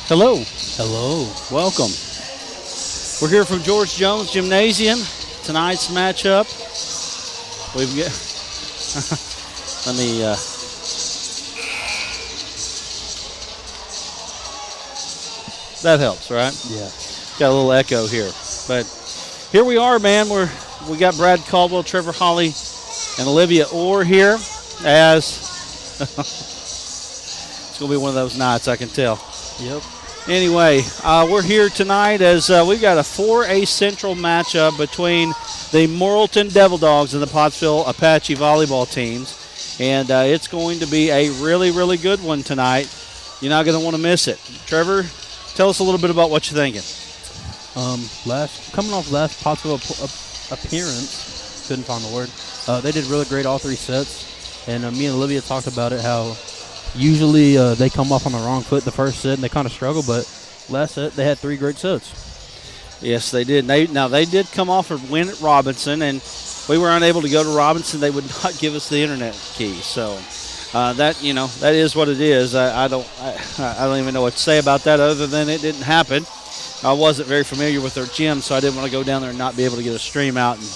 Hello. Hello. Welcome. We're here from George Jones Gymnasium. Tonight's matchup. We've got. Let me. That helps, right? Yeah. Got a little echo here, but here we are, man. We got Brad Caldwell, Trevor Holly, and Olivia Orr here. As it's gonna be one of those nights, I can tell. Yep. Anyway, we're here tonight as we've got a 4A Central matchup between the Morrilton Devil Dogs and the Pottsville Apache volleyball teams. And it's going to be a really, really good one tonight. You're not going to want to miss it. Trevor, tell us a little bit about what you're thinking. Coming off last Pottsville appearance, couldn't find the word. They did really great all three sets. And me and Olivia talked about it, how usually they come off on the wrong foot the first set and they kind of struggle, but last set they had three great sets. Yes, they did. They did come off a win at Robinson, and we were unable to go to Robinson. They would not give us the internet key, so that is what it is. I don't even know what to say about that other than it didn't happen. I wasn't very familiar with their gym, so I didn't want to go down there and not be able to get a stream out and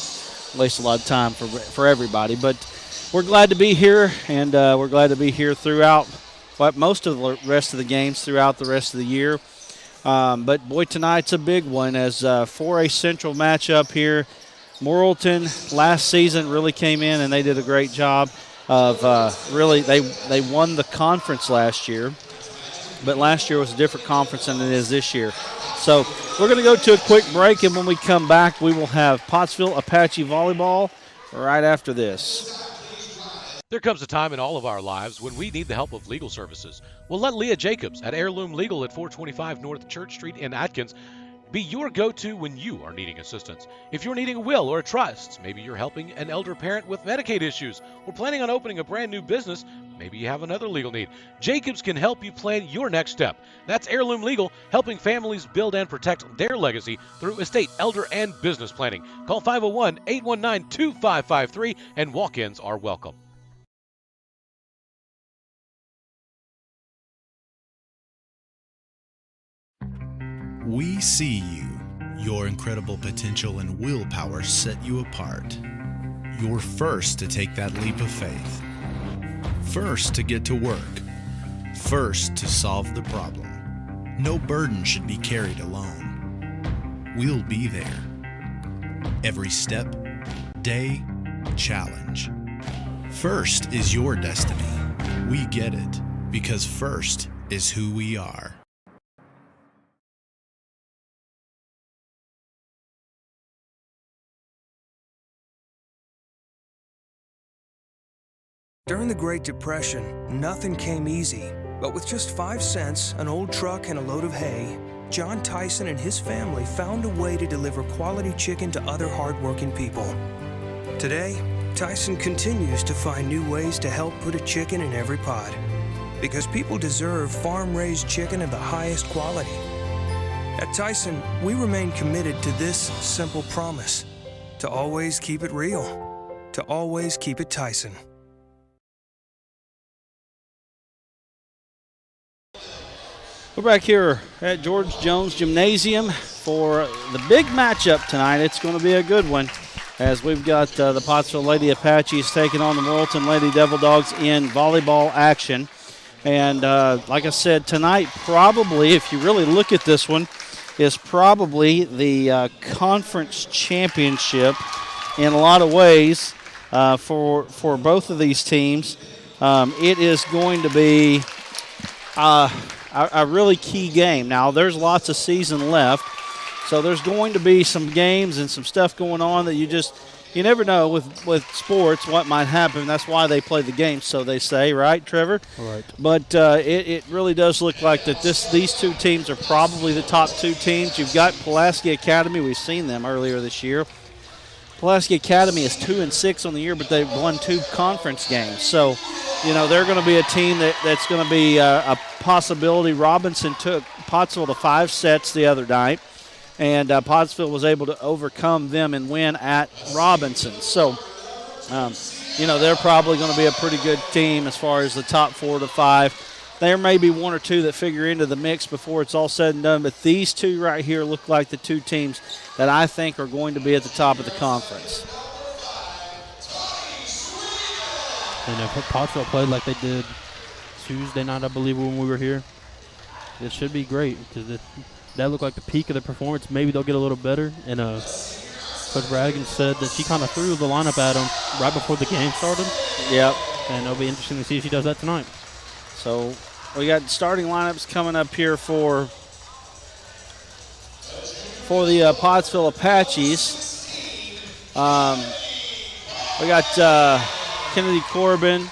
waste a lot of time for everybody. But we're glad to be here, and we're glad to be here throughout most of the rest of the games throughout the rest of the year. But, boy, tonight's a big one as 4A Central matchup here. Morrilton last season really came in, and they did a great job of they won the conference last year. But last year was a different conference than it is this year. So we're going to go to a quick break, and when we come back, we will have Pottsville Apache volleyball right after this. There comes a time in all of our lives when we need the help of legal services. Well, let Leah Jacobs at Heirloom Legal at 425 North Church Street in Atkins be your go-to when you are needing assistance. If you're needing a will or a trust, maybe you're helping an elder parent with Medicaid issues, or planning on opening a brand new business, maybe you have another legal need. Jacobs can help you plan your next step. That's Heirloom Legal, helping families build and protect their legacy through estate, elder, and business planning. Call 501-819-2553, and walk-ins are welcome. We see you. Your incredible potential and willpower set you apart. You're first to take that leap of faith. First to get to work. First to solve the problem. No burden should be carried alone. We'll be there. Every step, day, challenge. First is your destiny. We get it, because first is who we are. During the Great Depression, nothing came easy. But with just 5 cents, an old truck, and a load of hay, John Tyson and his family found a way to deliver quality chicken to other hardworking people. Today, Tyson continues to find new ways to help put a chicken in every pot. Because people deserve farm-raised chicken of the highest quality. At Tyson, we remain committed to this simple promise: to always keep it real, to always keep it Tyson. We're back here at George Jones Gymnasium for the big matchup tonight. It's going to be a good one as we've got the Pottsville Lady Apaches taking on the Morrilton Lady Devil Dogs in volleyball action. And like I said, tonight probably, if you really look at this one, is probably the conference championship in a lot of ways for both of these teams. It is going to be a really key game. Now, there's lots of season left, so there's going to be some games and some stuff going on that you never know with sports what might happen. That's why they play the game, so they say, right, Trevor? Right. But it really does look like that these two teams are probably the top two teams. You've got Pulaski Academy. We've seen them earlier this year. Pulaski Academy is 2-6 on the year, but they've won 2 conference games. So, they're going to be a team that's going to be a possibility. Robinson took Pottsville to 5 sets the other night, and Pottsville was able to overcome them and win at Robinson. So, they're probably going to be a pretty good team as far as the top 4 to 5. there may be one or two that figure into the mix before it's all said and done, but these two right here look like the two teams that I think are going to be at the top of the conference. And if Pottsville played like they did Tuesday night, I believe, when we were here, it should be great because that looked like the peak of the performance. Maybe they'll get a little better. And Coach Bradigan said that she kind of threw the lineup at them right before the game started. Yep. And it'll be interesting to see if she does that tonight. So we got starting lineups coming up here for the Pottsville Apaches. We got Kennedy Corbin,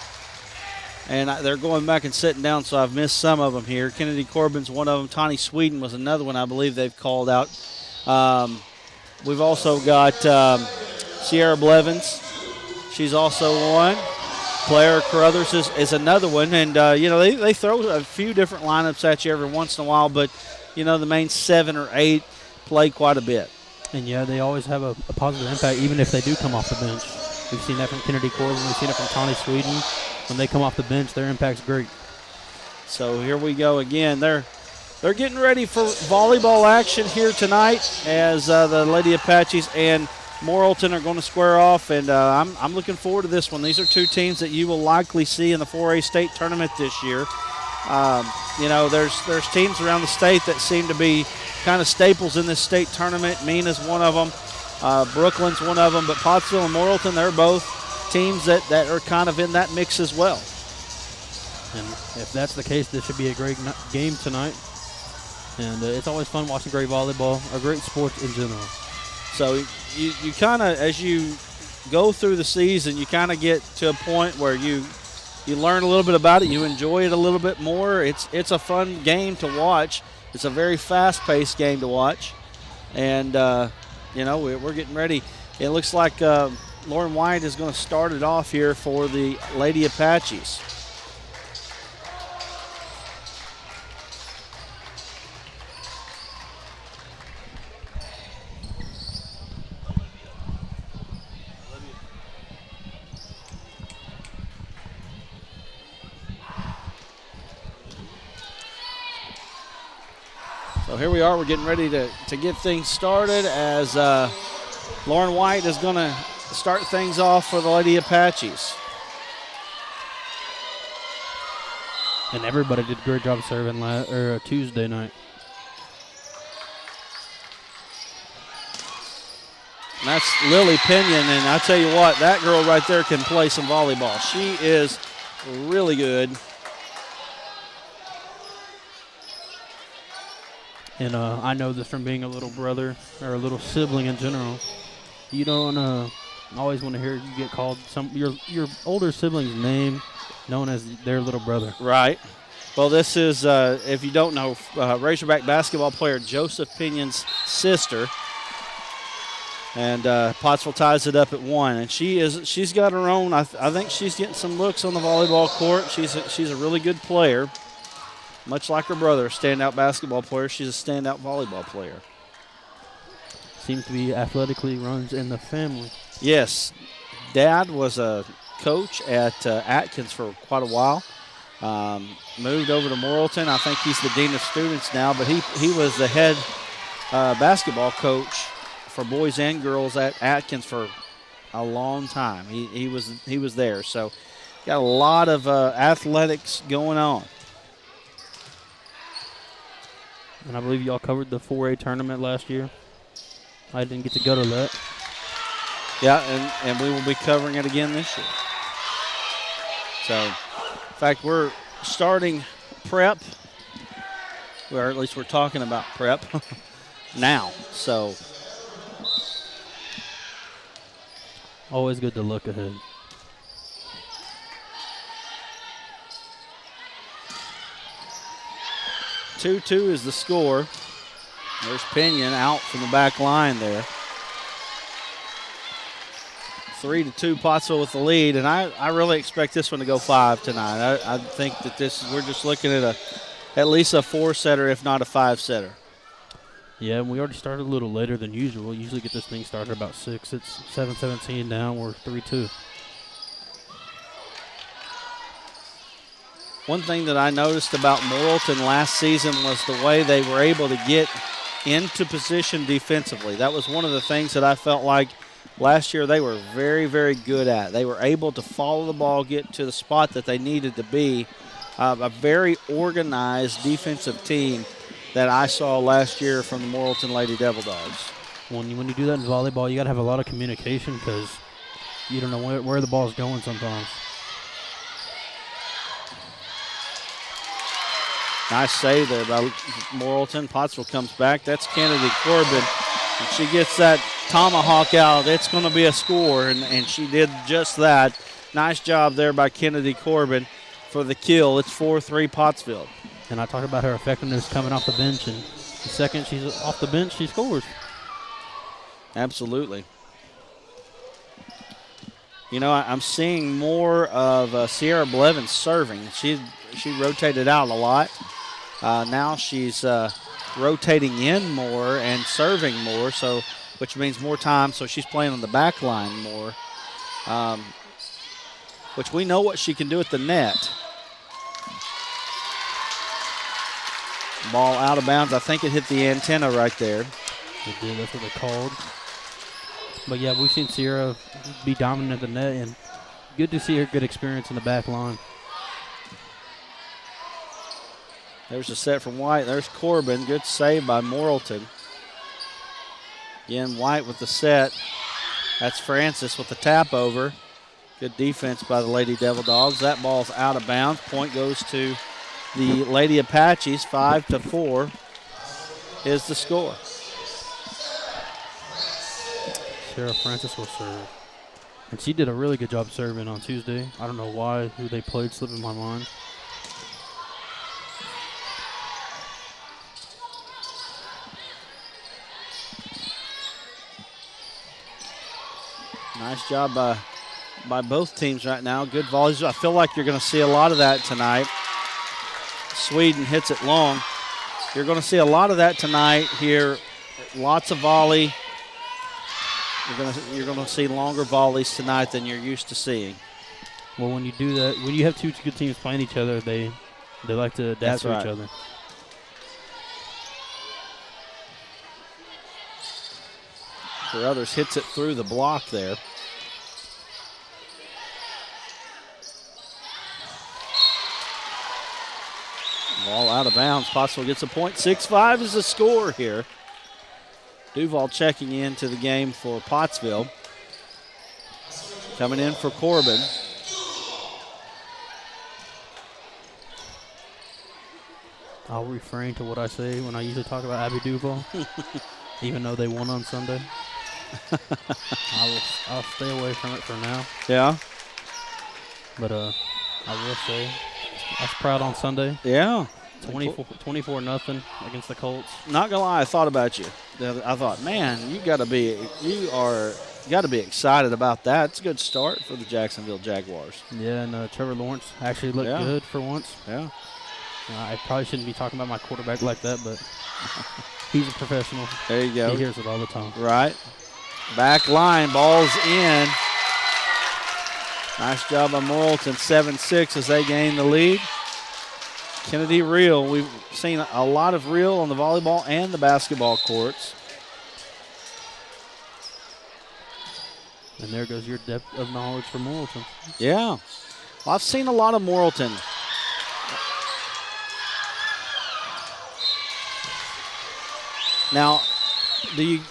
and they're going back and sitting down, so I've missed some of them here. Kennedy Corbin's one of them. Tawny Sweden was another one I believe they've called out. We've also got Sierra Blevins. She's also one. Claire Carruthers is another one. And, they throw a few different lineups at you every once in a while, but, the main 7 or 8 play quite a bit. And, yeah, they always have a positive impact, even if they do come off the bench. We've seen that from Kennedy Corbin. We've seen it from Tawny Sweden. When they come off the bench, their impact's great. So here we go again. They're getting ready for volleyball action here tonight as the Lady Apaches and Morrilton are going to square off, and I'm looking forward to this one. These are two teams that you will likely see in the 4A state tournament this year. There's teams around the state that seem to be kind of staples in this state tournament. Mina's one of them. Brooklyn's one of them, but Pottsville and Morrilton, they're both teams that are kind of in that mix as well. And if that's the case, this should be a great game tonight. And it's always fun watching great volleyball or great sports in general. So you kind of, as you go through the season, you kind of get to a point where you learn a little bit about it. You enjoy it a little bit more. It's a fun game to watch. It's a very fast-paced game to watch. And, we're getting ready. It looks like Lauren White is going to start it off here for the Lady Apaches. So here we are. We're getting ready to get things started as Lauren White is going to start things off for the Lady Apaches. And everybody did a great job serving Tuesday night. And that's Lily Pinion, and I tell you what, that girl right there can play some volleyball. She is really good. And I know this from being a little brother or a little sibling in general. You don't always want to hear you get called your older sibling's name known as their little brother. Right. Well, this is, if you don't know, Razorback basketball player Joseph Pinion's sister. And Pottsville ties it up at 1. And she's got her own. I think she's getting some looks on the volleyball court. She's a really good player. Much like her brother, a standout basketball player, she's a standout volleyball player. Seems to be athletically runs in the family. Yes. Dad was a coach at Atkins for quite a while. Moved over to Morrilton. I think he's the dean of students now, but he was the head basketball coach for boys and girls at Atkins for a long time. He was there. So got a lot of athletics going on. And I believe y'all covered the 4A tournament last year. I didn't get to go to that. Yeah, and we will be covering it again this year. So, in fact, we're starting prep, or at least we're talking about prep now. So, always good to look ahead. 2-2 is the score. There's Pinion out from the back line there. 3-2 Pottsville with the lead, and I really expect this one to go 5 tonight. I think that we're just looking at at least a 4-setter, if not a 5-setter. Yeah, and we already started a little later than usual. We usually get this thing started about 6. It's 7:17 now. We're 3-2. one thing that I noticed about Morrilton last season was the way they were able to get into position defensively. That was one of the things that I felt like last year they were very, very good at. They were able to follow the ball, get to the spot that they needed to be. A very organized defensive team that I saw last year from the Morrilton Lady Devil Dogs. When you do that in volleyball, you got to have a lot of communication because you don't know where the ball's going sometimes. Nice save there by Morrilton. Pottsville comes back. That's Kennedy Corbin. And she gets that tomahawk out. It's going to be a score, and she did just that. Nice job there by Kennedy Corbin for the kill. It's 4-3 Pottsville. And I talked about her effectiveness coming off the bench, and the second she's off the bench, she scores. Absolutely. You know, I'm seeing more of Sierra Blevins serving. She rotated out a lot. Now she's rotating in more and serving more, so which means more time. So she's playing on the back line more, which we know what she can do at the net. Ball out of bounds. I think it hit the antenna right there. It did. That's what they called. But, yeah, we've seen Sierra be dominant at the net, and good to see her good experience in the back line. There's a set from White. There's Corbin. Good save by Morrilton. Again, White with the set. That's Francis with the tap over. Good defense by the Lady Devil Dogs. That ball's out of bounds. Point goes to the Lady Apaches. 5-4 is the score. Sarah Francis will serve. And she did a really good job serving on Tuesday. I don't know who they played, slipping my mind. Nice job by both teams right now. Good volleys. I feel like you're going to see a lot of that tonight. Sweden hits it long. You're going to see a lot of that tonight here. Lots of volley. You're going to see longer volleys tonight than you're used to seeing. Well, when you do that, when you have two good teams playing each other, they like to adapt to each other. Carruthers hits it through the block there. Ball out of bounds. Pottsville gets a point. 6-5 is the score here. Duval checking into the game for Pottsville. Coming in for Corbin. I'll refrain to what I say when I usually talk about Abby Duval, even though they won on Sunday. I'll stay away from it for now. Yeah. But I will say I was proud on Sunday. Yeah. 24-0 against the Colts. Not gonna lie, I thought about you. I thought, man, you got to be excited about that. It's a good start for the Jacksonville Jaguars. Yeah, and Trevor Lawrence actually looked good for once. Yeah. I probably shouldn't be talking about my quarterback like that, but he's a professional. There you go. He hears it all the time. Right. Back line, ball's in. Nice job by Morrilton, 7-6 as they gain the lead. Kennedy reel. We've seen a lot of reel on the volleyball and the basketball courts. And there goes your depth of knowledge for Morrilton. Yeah. Well, I've seen a lot of Morrilton. Now,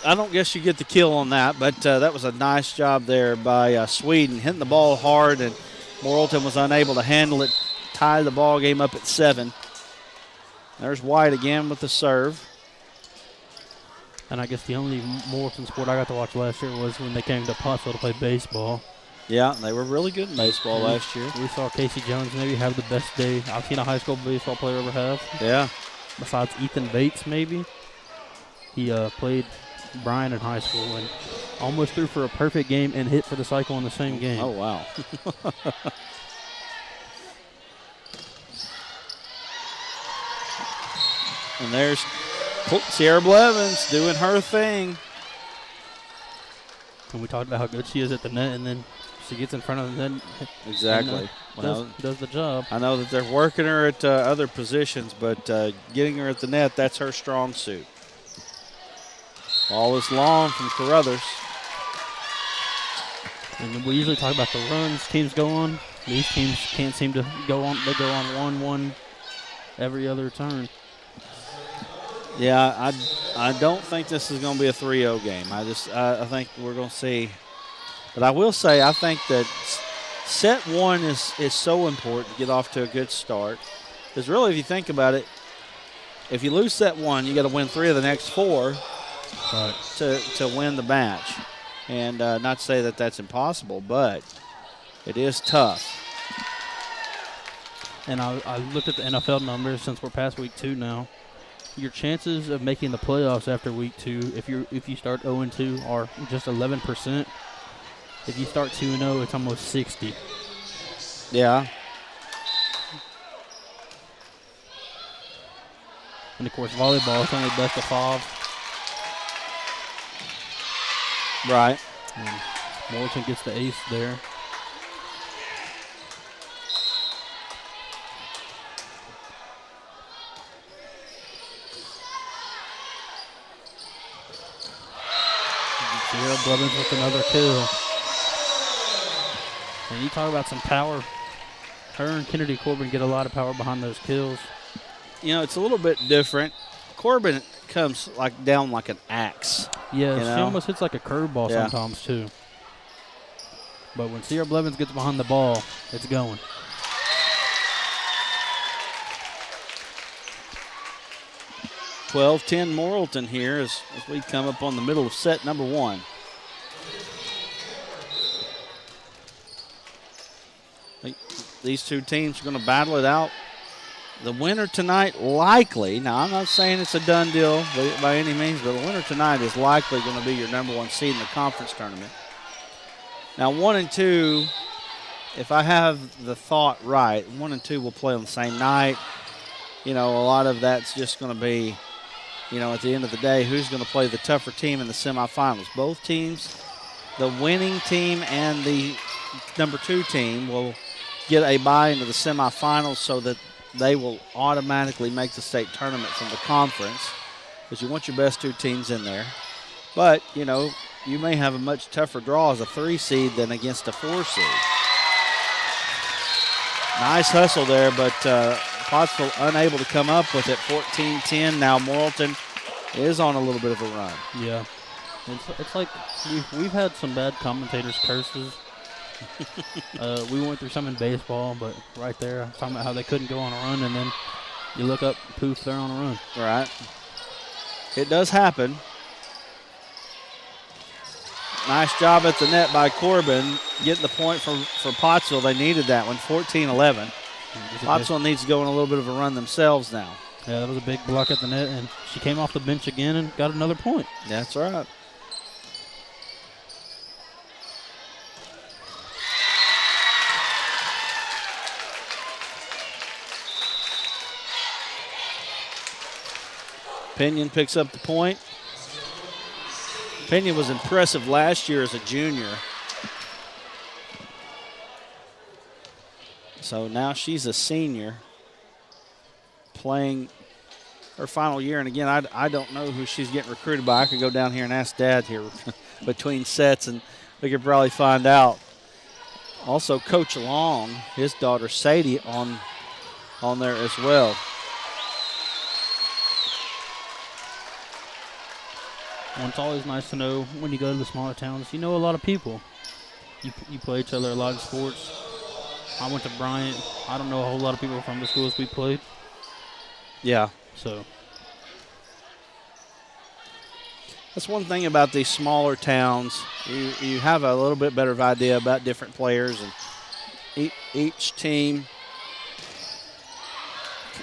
I don't guess you get the kill on that, but that was a nice job there by Sweden, hitting the ball hard, and Morrilton was unable to handle it, tie the ball game up at 7. There's White again with the serve. And I guess the only Morrilton sport I got to watch last year was when they came to Pottsville to play baseball. Yeah, they were really good in baseball last year. We saw Casey Jones maybe have the best day I've seen a high school baseball player ever have. Yeah. Besides Ethan Bates, maybe. He played Bryan in high school and almost threw for a perfect game and hit for the cycle in the same game. Oh, wow. And there's Sierra Blevins doing her thing. And we talked about how good she is at the net, and then she gets in front of the net. Exactly. does the job. I know that they're working her at other positions, but getting her at the net, that's her strong suit. Ball is long from Carruthers. And we usually talk about the runs teams go on. These teams can't seem to go on. They go on 1-1 every other turn. Yeah, I don't think this is going to be a 3-0 game. I think we're going to see. But I will say I think that set one is so important to get off to a good start. Because really, if you think about it, if you lose set one, you got to win 3 of the next 4 to win the match. And not to say that that's impossible, but it is tough. And I looked at the NFL numbers since we're past week 2 now. Your chances of making the playoffs after week 2, if you start 0-2, are just 11%. If you start 2-0, it's almost 60. Yeah. And of course, volleyball is only best of 5. Right. And Morrilton gets the ace there. Sierra Blevins with another kill. And you talk about some power. Her and Kennedy Corbin get a lot of power behind those kills. You know, it's a little bit different. Corbin comes down like an axe. Yeah, you she know? almost hits like a curveball sometimes too. But when Sierra Blevins gets behind the ball, it's going. (12-10) Morrilton here as we come up on the middle of set number 1. These two teams are going to battle it out. The winner tonight likely, now I'm not saying it's a done deal by any means, but the winner tonight is likely going to be your number 1 seed in the conference tournament. Now 1 and 2, if I have the thought right, 1 and 2 will play on the same night. You know, a lot of that's just going to be, you know, at the end of the day, who's going to play the tougher team in the semifinals. Both teams, the winning team and the number 2 team will get a bye into the semifinals so that they will automatically make the state tournament from the conference because you want your best 2 teams in there. But, you know, you may have a much tougher draw as a 3 seed than against a 4 seed. Nice hustle there, but Pottsville unable to come up with it. 14-10. Now Morrilton is on a little bit of a run. Yeah. It's like we've had some bad commentators' curses. We went through some in baseball, but right there, I'm talking about how they couldn't go on a run, and then you look up, poof, they're on a run. Right. It does happen. Nice job at the net by Corbin, getting the point for Pottsville. They needed that one, 14-11. Pottsville needs to go on a little bit of a run themselves now. Yeah, that was a big block at the net, and she came off the bench again and got another point. That's right. Pinion picks up the point. Pinion was impressive last year as a junior. So now she's a senior playing her final year. And again, I don't know who she's getting recruited by. I could go down here and ask Dad here between sets, and we could probably find out. Also, Coach Long, his daughter Sadie, on there as well. And it's always nice to know when you go to the smaller towns, you know a lot of people. You play each other a lot of sports. I went to Bryant. I don't know a whole lot of people from the schools we played. Yeah. So that's one thing about these smaller towns. You have a little bit better of idea about different players, and each team,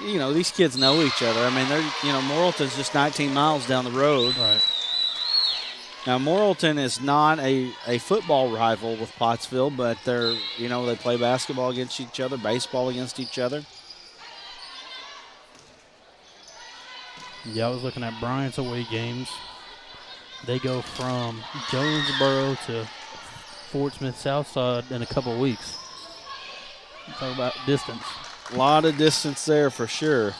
you know, these kids know each other. I mean, Morrilton's just 19 miles down the road. Right. Now, Morrilton is not a football rival with Pottsville, but they play basketball against each other, baseball against each other. Yeah, I was looking at Bryant's away games. They go from Jonesboro to Fort Smith Southside in a couple weeks. Talk about distance. A lot of distance there for sure.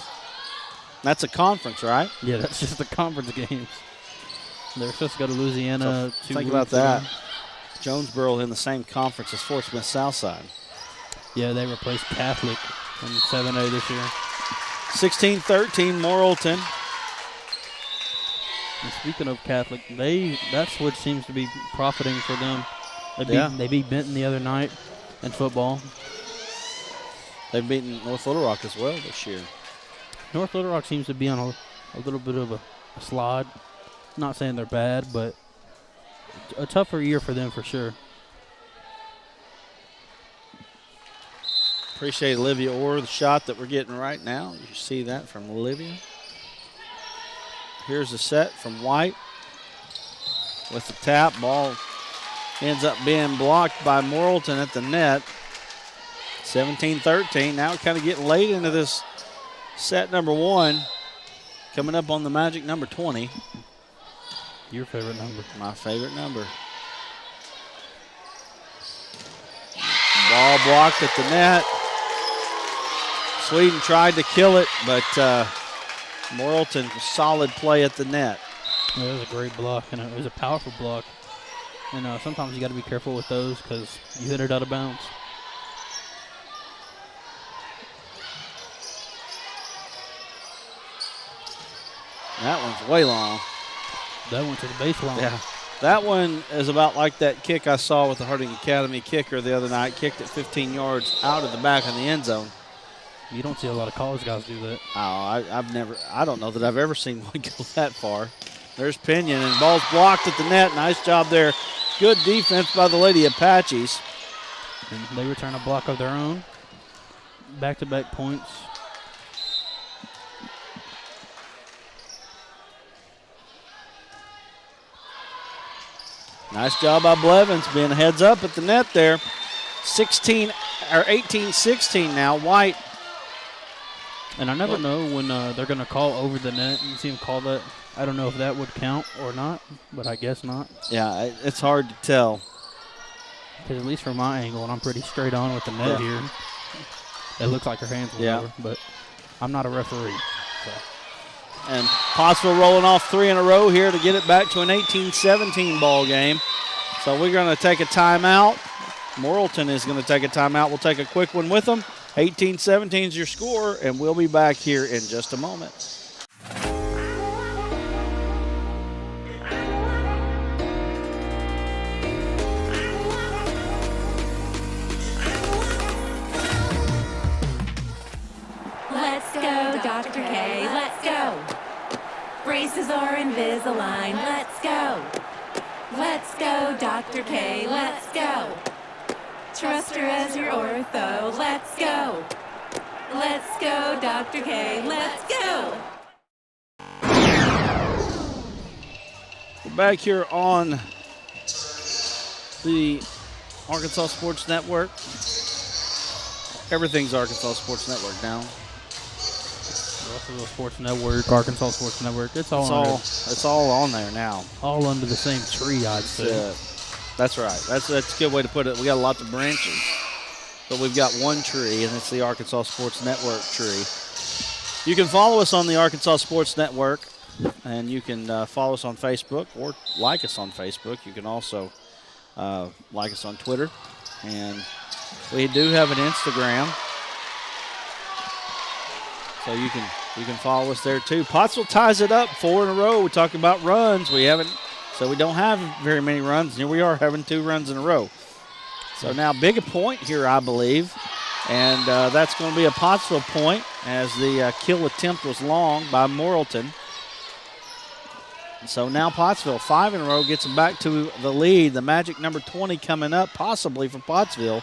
That's a conference, right? Yeah, that's just the conference games. They're supposed to go to Louisiana. So think about that. Jonesboro in the same conference as Fort Smith Southside. Yeah, they replaced Catholic in 7A this year. 16-13, Morrilton. And speaking of Catholic, that's what seems to be profiting for them. They beat Benton the other night in football. They've beaten North Little Rock as well this year. North Little Rock seems to be on a little bit of a slide. Not saying they're bad, but a tougher year for them for sure. Appreciate Olivia Orr, the shot that we're getting right now. You see that from Olivia. Here's the set from White with the tap. Ball ends up being blocked by Morrilton at the net. 17-13. Now we're kind of getting late into this set number one. Coming up on the magic number 20. Your favorite number. My favorite number. Ball blocked at the net. Sweden tried to kill it, but Morrilton, solid play at the net. Yeah, it was a great block, and it was a powerful block. And sometimes you got to be careful with those because you hit it out of bounds. That one's way long. That went to the baseline. Yeah. That one is about like that kick I saw with the Harding Academy kicker the other night. Kicked it 15 yards out of the back of the end zone. You don't see a lot of college guys do that. Oh, I don't know that I've ever seen one go that far. There's Pinion, and ball's blocked at the net. Nice job there. Good defense by the Lady Apaches. And they return a block of their own. Back-to-back points. Nice job by Blevins being a heads up at the net there. 18-16 now. White. And I never know when they're going to call over the net. You see them call that. I don't know if that would count or not, but I guess not. Yeah, it's hard to tell. Because at least from my angle, and I'm pretty straight on with the net here, it looks like her hands were over. But I'm not a referee. So. And Pottsville rolling off 3 in a row here to get it back to an 18-17 ball game. So we're going to take a timeout. Morrilton is going to take a timeout. We'll take a quick one with them. 18-17 is your score, and we'll be back here in just a moment. Let's go, Dr. K, let's go. Braces are Invisalign, let's go. Let's go, Dr. K, let's go. Trust her as your ortho, let's go. Let's go, Dr. K, let's go. We're back here on the Arkansas Sports Network. Everything's Arkansas Sports Network now. Russellville Sports Network, Arkansas Sports Network, it's all on there now. All under the same tree, I'd say. That's right. That's a good way to put it. We got lots of branches, but we've got one tree, and it's the Arkansas Sports Network tree. You can follow us on the Arkansas Sports Network, and you can follow us on Facebook or like us on Facebook. You can also like us on Twitter, and we do have an Instagram, so you can follow us there too. Pottsville ties it up 4 in a row. We're talking about runs. So we don't have very many runs. Here we are having 2 runs in a row. So now big a point here, I believe. And that's going to be a Pottsville point as the kill attempt was long by Morrilton. So now Pottsville, 5 in a row, gets them back to the lead. The magic number 20 coming up possibly for Pottsville.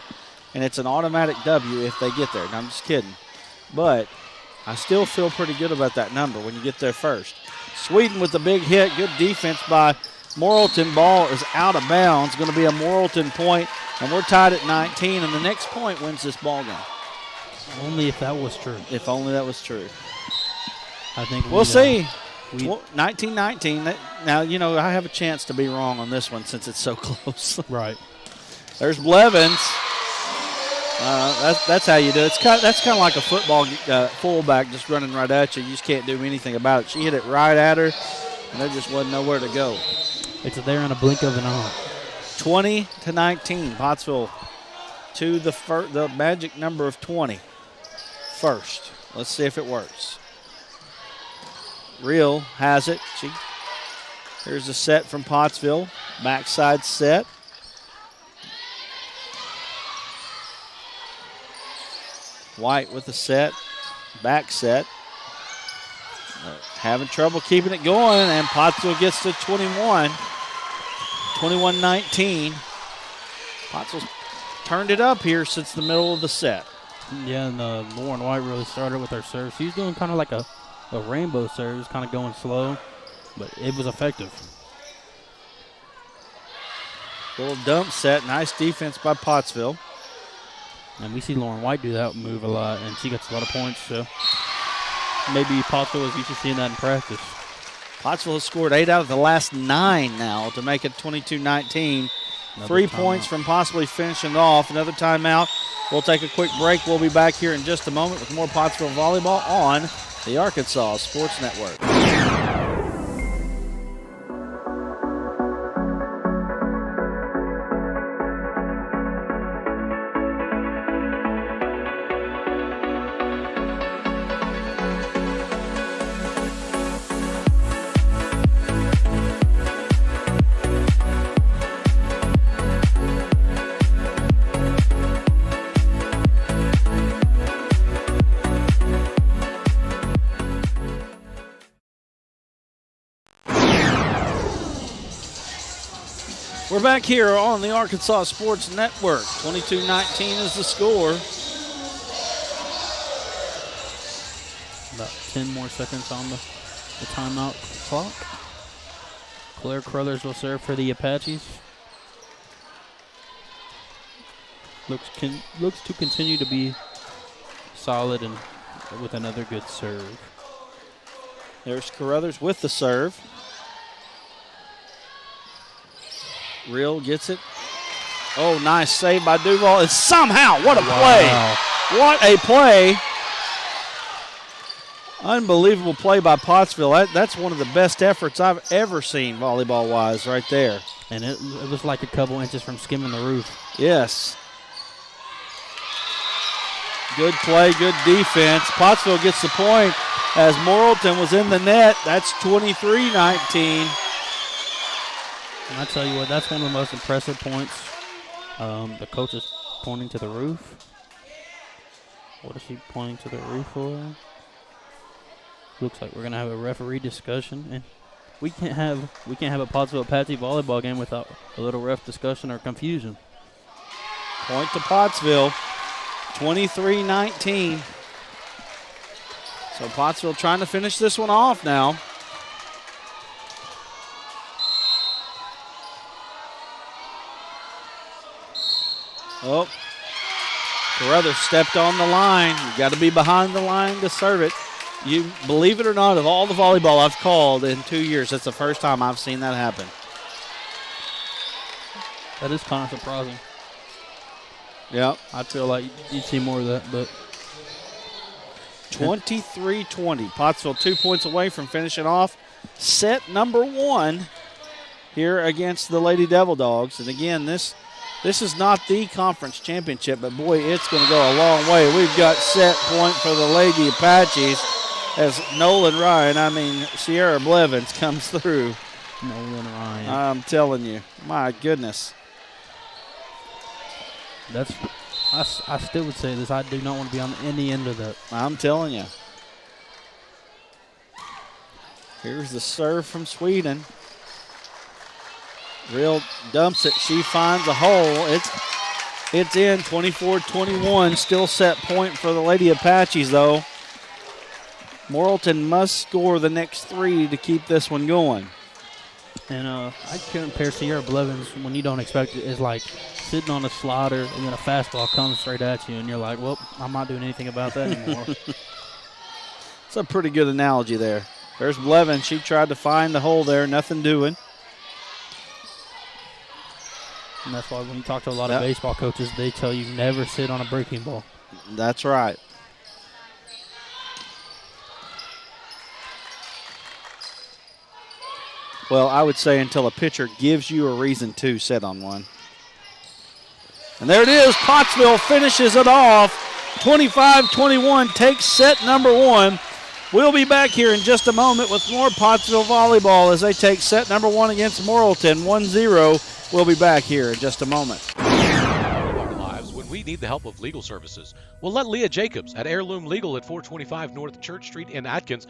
And it's an automatic W if they get there. Now, I'm just kidding. But I still feel pretty good about that number when you get there first. Sweden with the big hit. Good defense by Morrilton. Ball is out of bounds. Going to be a Morrilton point, and we're tied at 19, and the next point wins this ball game. Only if that was true. If only that was true. I think we'll see. 19-19. Now, I have a chance to be wrong on this one since it's so close. Right. There's Blevins. That's how you do it. That's kind of like a football fullback just running right at you. You just can't do anything about it. She hit it right at her, and there just wasn't nowhere to go. It's there in a blink of an eye. 20-19. Pottsville to the magic number of 20. First. Let's see if it works. Real has it. Here's a set from Pottsville. Backside set. White with the set. Back set. Having trouble keeping it going, and Pottsville gets to 21. 21-19. Pottsville's turned it up here since the middle of the set. Yeah, and Lauren White really started with her serve. She's doing kind of like a rainbow serve. It's kind of going slow, but it was effective. Little dump set. Nice defense by Pottsville. And we see Lauren White do that move a lot, and she gets a lot of points, so maybe Pottsville is used to seeing that in practice. Pottsville has scored 8 out of the last 9 now to make it 22-19. 3 points from possibly finishing it off. Another timeout. We'll take a quick break. We'll be back here in just a moment with more Pottsville volleyball on the Arkansas Sports Network. We're back here on the Arkansas Sports Network. 22-19 is the score. About 10 more seconds on the timeout clock. Claire Crothers will serve for the Apaches. Looks to continue to be solid and with another good serve. There's Carruthers with the serve. Real gets it. Oh, nice save by Duval. And somehow, what a play. What a play. Unbelievable play by Pottsville. That's one of the best efforts I've ever seen volleyball-wise right there. And it was like a couple inches from skimming the roof. Yes. Good play, good defense. Pottsville gets the point as Morrilton was in the net. That's 23-19. And I tell you what, that's one of the most impressive points. The coach is pointing to the roof. What is she pointing to the roof for? Looks like we're gonna have a referee discussion, and we can't have a Pottsville Apache volleyball game without a little ref discussion or confusion. Point to Pottsville, 23-19. So Pottsville trying to finish this one off now. Oh, Carruthers stepped on the line. You got to be behind the line to serve it. You believe it or not, of all the volleyball I've called in 2 years, that's the first time I've seen that happen. That is kind of surprising. Yep. I feel like you'd see more of that, but 23-20. Pottsville 2 points away from finishing off set number 1 here against the Lady Devil Dogs. And again, this is not the conference championship, but boy, it's going to go a long way. We've got set point for the Lady Apaches as Sierra Blevins comes through. Nolan Ryan. I'm telling you, my goodness. I still would say this. I do not want to be on any end of that. I'm telling you. Here's the serve from Sweden. Real dumps it. She finds a hole. It's in. 24-21. Still set point for the Lady Apaches, though. Morrilton must score the next 3 to keep this one going. And I compare Sierra Blevins when you don't expect it. Is like sitting on a slider and then a fastball comes straight at you, and you're like, well, I'm not doing anything about that anymore. It's a pretty good analogy there. There's Blevins. She tried to find the hole there. Nothing doing. And that's why when you talk to a lot of baseball coaches, they tell you never sit on a breaking ball. That's right. Well, I would say until a pitcher gives you a reason to sit on one. And there it is. Pottsville finishes it off. 25-21 takes set number 1. We'll be back here in just a moment with more Pottsville volleyball as they take set number 1 against Morrilton 1-0. We'll be back here in just a moment. Our lives when we need the help of legal services. Well, let Leah Jacobs at Heirloom Legal at 425 North Church Street in Atkins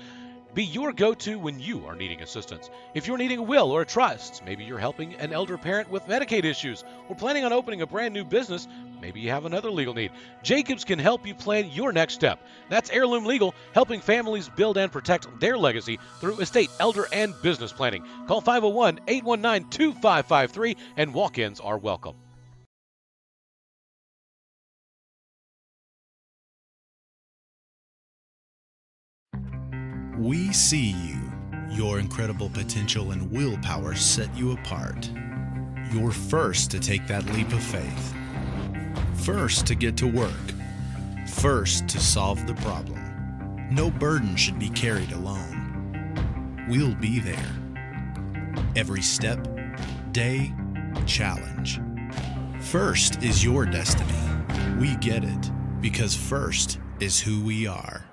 be your go-to when you are needing assistance. If you're needing a will or a trust, maybe you're helping an elder parent with Medicaid issues, or planning on opening a brand new business, maybe you have another legal need. Jacobs can help you plan your next step. That's Heirloom Legal, helping families build and protect their legacy through estate, elder, and business planning. Call 501-819-2553, and walk-ins are welcome. We see you. Your incredible potential and willpower set you apart. You're first to take that leap of faith. First to get to work. First to solve the problem. No burden should be carried alone. We'll be there. Every step, day, challenge. First is your destiny. We get it because first is who we are.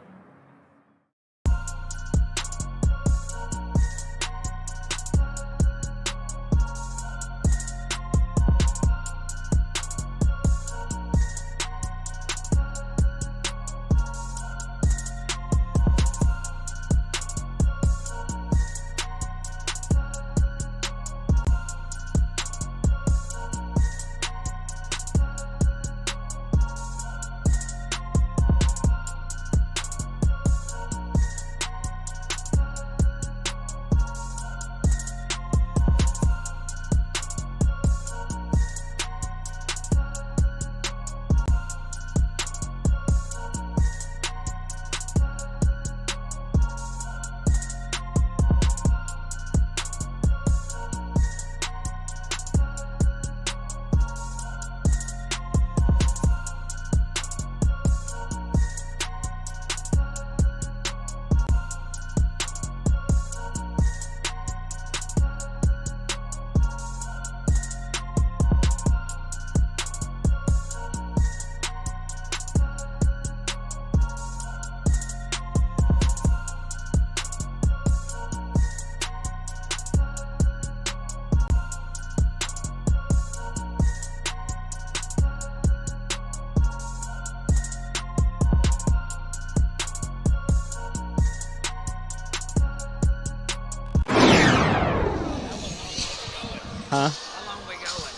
Huh? How long we going?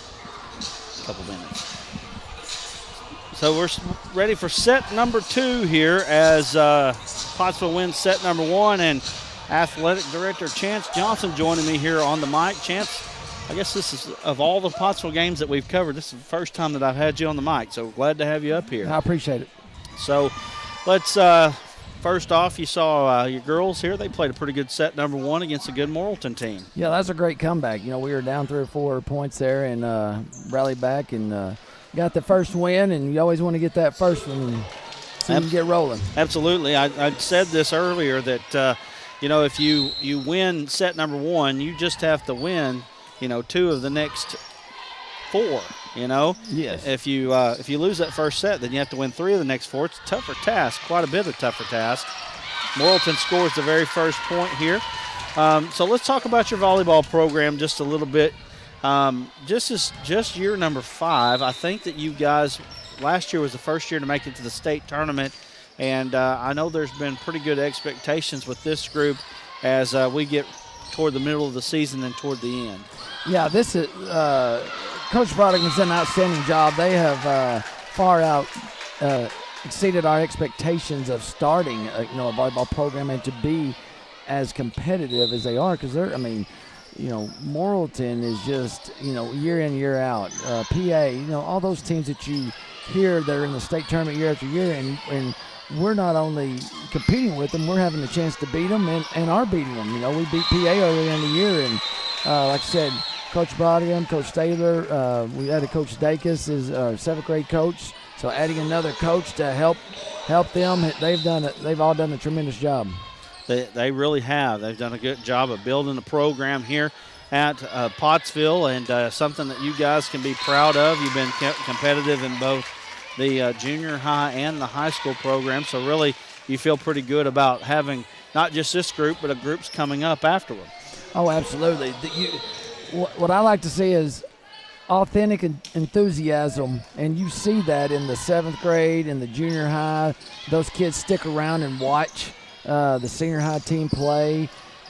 A couple minutes. So we're ready for set number 2 here as Pottsville wins set number 1, and Athletic Director Chance Johnson joining me here on the mic. Chance, I guess this is, of all the Pottsville games that we've covered, this is the first time that I've had you on the mic, so glad to have you up here. I appreciate it. So let's, first off, you saw your girls here. They played a pretty good set number 1 against a good Morrilton team. Yeah, that's a great comeback. You know, we were down 3 or 4 points there and rallied back and got the first win, and you always want to get that first one and see them get rolling. Absolutely. I said this earlier that, you know, if you win set number 1, you just have to win, you know, 2 of the next 4, you know. Yes. If you lose that first set, then you have to win 3 of the next 4. It's a tougher task, quite a bit of a tougher task. Morrilton scores the very first point here. So let's talk about your volleyball program just a little bit. Just year number 5. I think that you guys, last year was the first year to make it to the state tournament, and I know there's been pretty good expectations with this group as we get toward the middle of the season and toward the end. Yeah, this is Coach Broderick has done an outstanding job. They have far out exceeded our expectations of starting a volleyball program and to be as competitive as they are, because they're, I mean, you know, Morrilton is just, you know, year in, year out. PA, you know, all those teams that you hear that are in the state tournament year after year, and we're not only competing with them, we're having a chance to beat them and are beating them. You know, we beat PA earlier in the year, and like I said, Coach Brodigan, Coach Taylor. We added Coach Dacus as our 7th grade coach. So adding another coach to help them, they've all done a tremendous job. They really have. They've done a good job of building a program here at Pottsville, and something that you guys can be proud of. You've been competitive in both the junior high and the high school program, so really you feel pretty good about having not just this group, but groups coming up afterward. Oh, absolutely. What I like to see is authentic enthusiasm, and you see that in the 7th grade and the junior high. Those kids stick around and watch the senior high team play.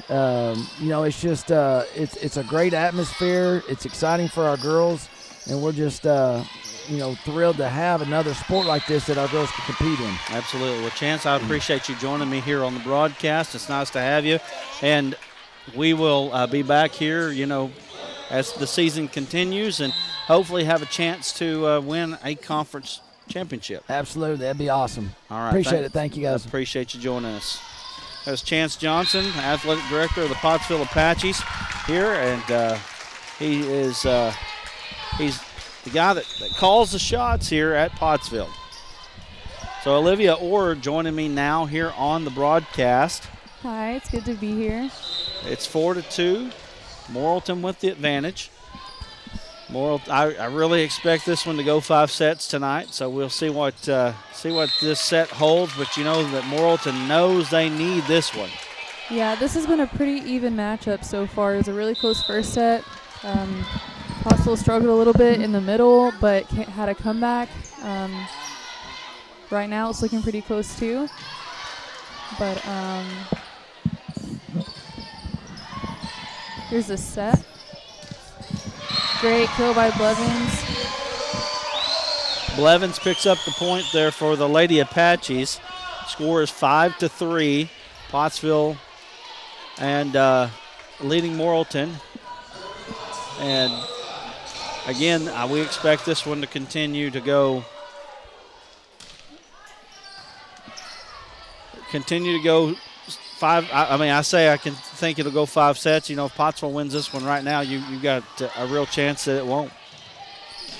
It's just it's a great atmosphere. It's exciting for our girls, and we're just thrilled to have another sport like this that our girls can compete in. Absolutely. Well, Chance, I appreciate you joining me here on the broadcast. It's nice to have you, and we will be back here, as the season continues, and hopefully have a chance to win a conference championship. Absolutely. That'd be awesome. All right. Appreciate it. Thank you, guys. I appreciate you joining us. That's Chance Johnson, athletic director of the Pottsville Apaches here, and he's the guy that calls the shots here at Pottsville. So Olivia Orr joining me now here on the broadcast. Hi, it's good to be here. It's 4-2. Morrilton with the advantage. I really expect this one to go 5 sets tonight, so we'll see what this set holds. But you know that Morrilton knows they need this one. Yeah, this has been a pretty even matchup so far. It was a really close first set. Pottsville struggled a little bit in the middle, but had a comeback. Right now it's looking pretty close too. But here's the set. Great kill by Blevins. Blevins picks up the point there for the Lady Apaches. Score is 5-3. Pottsville and leading Morrilton. And again, we expect this one to continue to go. Five. I can think it'll go 5 sets. If Pottsville wins this one right now, you've got a real chance that it won't.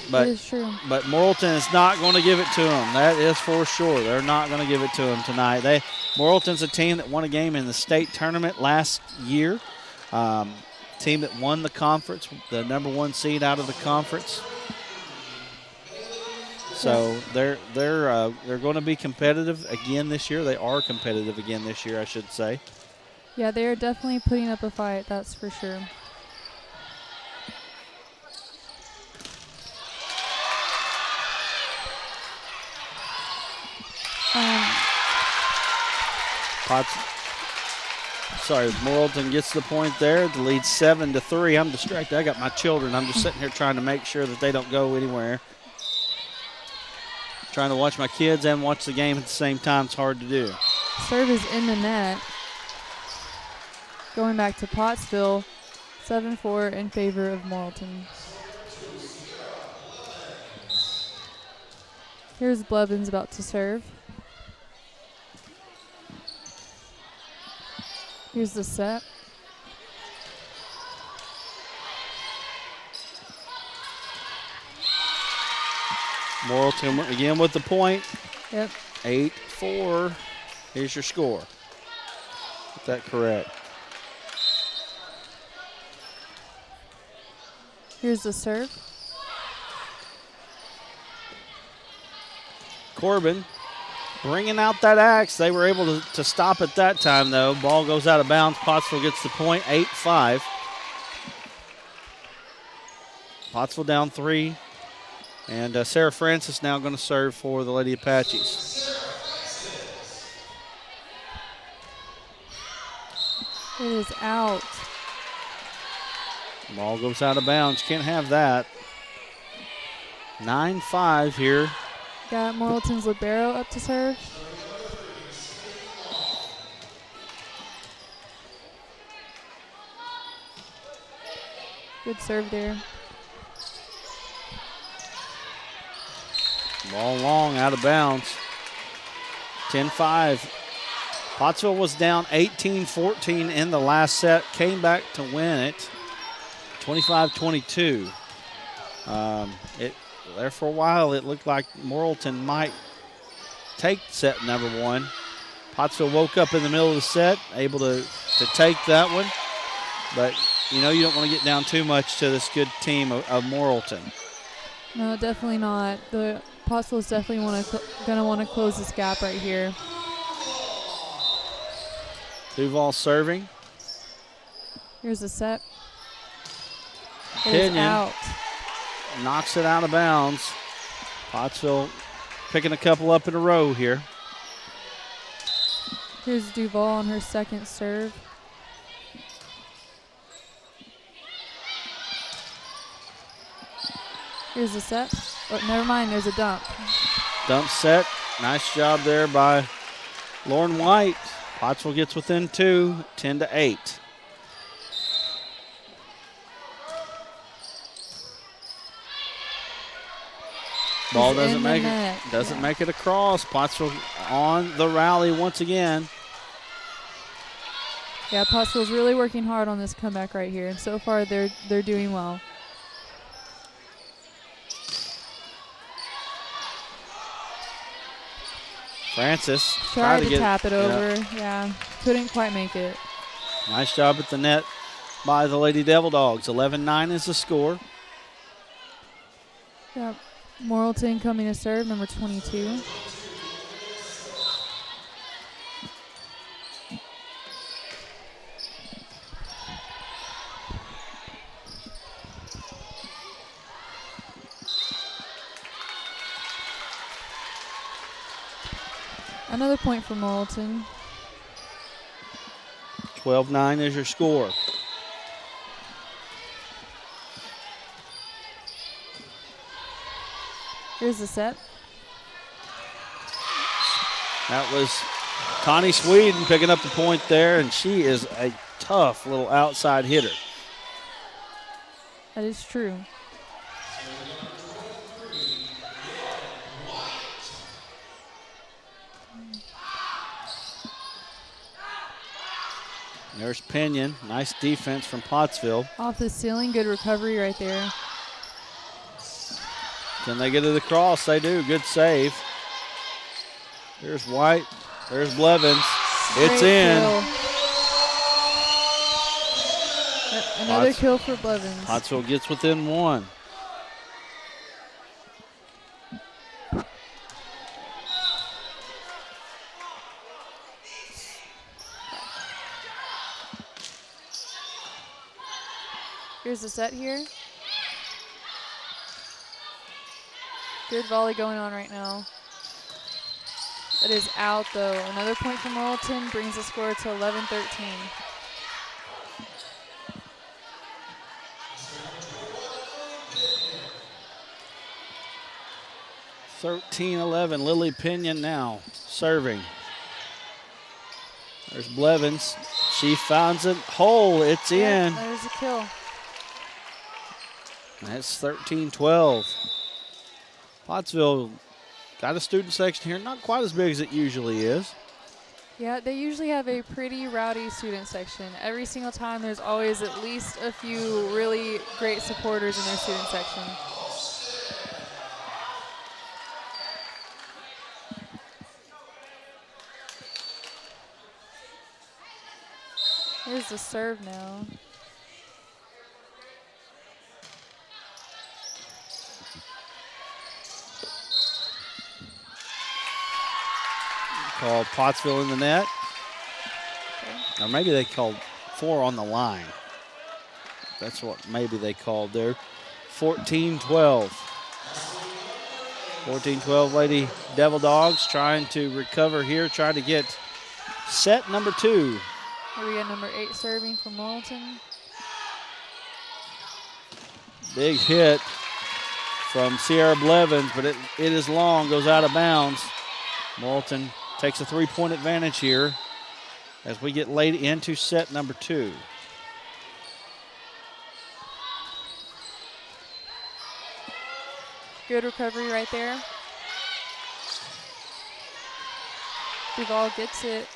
But, it is true. But Morrilton is not going to give it to them. That is for sure. They're not going to give it to them tonight. Morrilton's a team that won a game in the state tournament last year. Team that won the conference, the number 1 seed out of the conference. So they're going to be competitive again this year. They are competitive again this year, I should say. Yeah, they are definitely putting up a fight, that's for sure. Morrilton gets the point there. The lead 7-3. I'm distracted. I got my children. I'm just sitting here trying to make sure that they don't go anywhere. Trying to watch my kids and watch the game at the same time. It's hard to do. Serve is in the net. Going back to Pottsville, 7-4 in favor of Morrilton. Here's Blevins about to serve. Here's the set. Morrilton again with the point. Yep. 8-4. Here's your score. Get that correct. Here's the serve. Corbin bringing out that axe. They were able to stop it that time, though. Ball goes out of bounds. Pottsville gets the point, 8-5. Pottsville down 3. And Sarah Francis now going to serve for the Lady Apaches. It is out. Ball goes out of bounds. Can't have that. 9-5 here. Got Morrilton's libero up to serve. Good serve there. Ball long, out of bounds. 10-5. Pottsville was down 18-14 in the last set. Came back to win it. 25-22. There for a while, it looked like Morrilton might take set number one. Pottsville woke up in the middle of the set, able to take that one. But, you don't want to get down too much to this good team of Morrilton. No, definitely not. The Pottsville is definitely going to want to close this gap right here. Duval serving. Here's the set. It is Kenyon out. knocks it out of bounds. Pottsville picking a couple up in a row here. Here's Duval on her second serve. Here's the set. Oh, never mind, there's a dump. Dump set. Nice job there by Lauren White. Pottsville gets within 2, 10-8. Ball doesn't make it across. Pottsville on the rally once again. Yeah, Pottsville's really working hard on this comeback right here, and so far they're doing well. Francis tried to tap it over. Yeah, couldn't quite make it. Nice job at the net by the Lady Devil Dogs. 11-9 is the score. Yeah, Morrilton coming to serve, number 22. Another point for Morrilton. 12-9 is your score. Here's the set. That was Connie Sweden picking up the point there, and she is a tough little outside hitter. That is true. There's Pinion. Nice defense from Pottsville. Off the ceiling, good recovery right there. Can they get it across? They do. Good save. There's White. There's Blevins. It's Great in. Kill. Another kill for Blevins. Pottsville gets within 1. Here's the set here. Good volley going on right now. It is out though. Another point from Morrilton brings the score to 11-13. Lily Pinion now serving. There's Blevins. She finds it hole. It's in. There's a kill. That's 13-12. Pottsville got a student section here, not quite as big as it usually is. Yeah, they usually have a pretty rowdy student section. Every single time there's always at least a few really great supporters in their student section. Here's the serve now. Called Pottsville in the net. Okay. Or maybe they called 4 on the line. That's what maybe they called there. 14-12. 14-12 Lady Devil Dogs trying to recover here, trying to get set number 2. Here we got number 8 serving for Morrilton. Big hit from Sierra Blevins, but it is long, goes out of bounds. Morrilton takes a 3-point advantage here as we get late into set number 2. Good recovery right there. Duval gets it.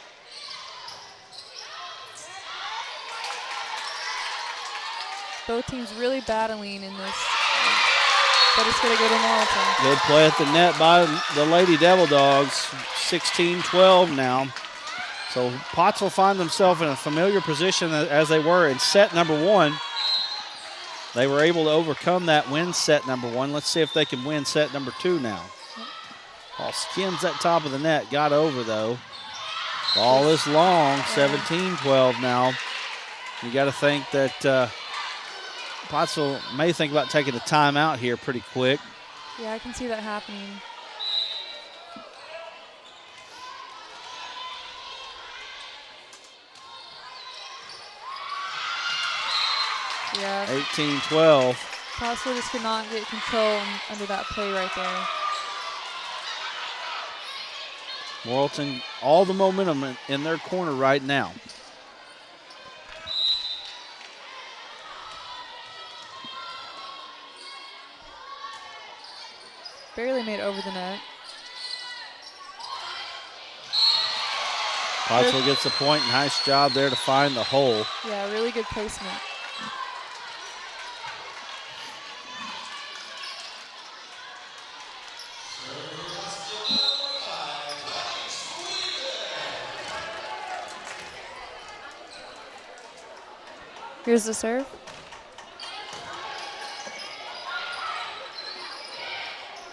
Both teams really battling in this, but it's going to go to Morrilton. Good play at the net by the Lady Devil Dogs. 16-12 now. So Pottsville find themselves in a familiar position as they were in set number 1. They were able to overcome that, win set number 1. Let's see if they can win set number 2 now. Ball skims that top of the net, got over though. Ball is long, 17-12 now. You got to think that Pottsville may think about taking a timeout here pretty quick. Yeah, I can see that happening. Yeah. 18-12. Pottsville just could not get control under that play right there. Morrilton, all the momentum in their corner right now. Barely made it over the net. Pottsville gets the point. Nice job there to find the hole. Yeah, really good placement. Here's the serve.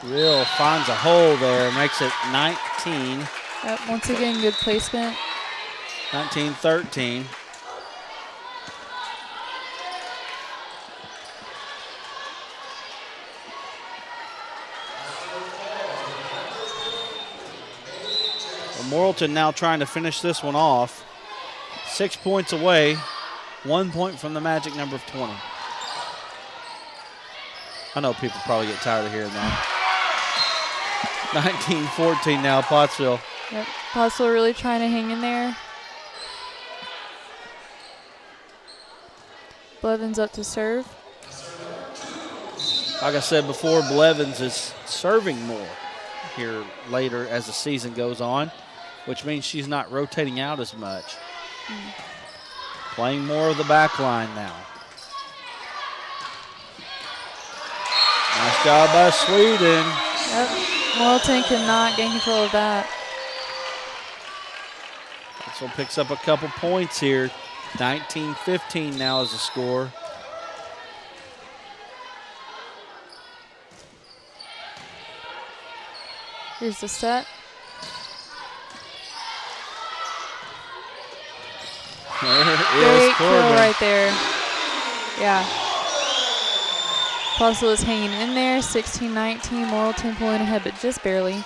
Real finds a hole there, makes it 19. Yep, once again, good placement. 19-13. Morrilton now trying to finish this one off. 6 points away, 1 point from the magic number of 20. I know people probably get tired of hearing that. 19-14 now, Pottsville. Yep, Pottsville really trying to hang in there. Blevins up to serve. Like I said before, Blevins is serving more here later as the season goes on, which means she's not rotating out as much. Playing more of the back line now. Nice job by Sweden. Yep, Morrilton cannot gain control of that. So picks up a couple points here. 19-15 now is the score. Here's the set. Great kill right there. Yeah. Pottsville is hanging in there. 16-19. Morrilton pulling ahead, but just barely.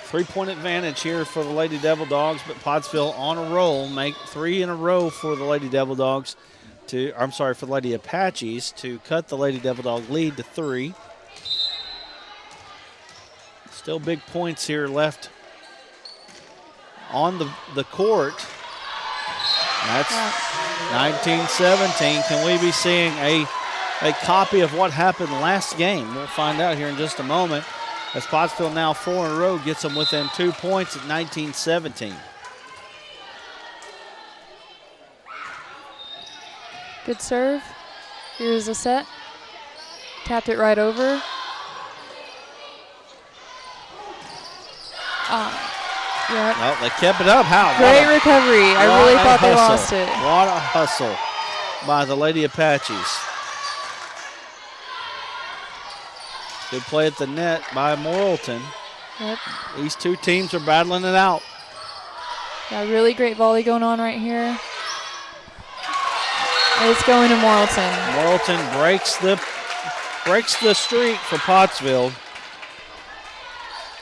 3-point advantage here for the Lady Devil Dogs, but Pottsville on a roll. Make 3 in a row for the Lady Devil Dogs for the Lady Apaches to cut the Lady Devil Dog lead to 3. Still big points here left on the court. That's 19-17. Can we be seeing a copy of what happened last game? We'll find out here in just a moment. As Pottsville now 4 in a row gets them within 2 points at 19-17. Good serve. Here's the set. Tapped it right over. Yeah. Well, they kept it up. How? Great recovery. I really thought they lost it. What a hustle by the Lady Apaches. Good play at the net by Morrilton. Yep. These two teams are battling it out. Yeah, really great volley going on right here. It's going to Morrilton. Morrilton breaks the streak for Pottsville.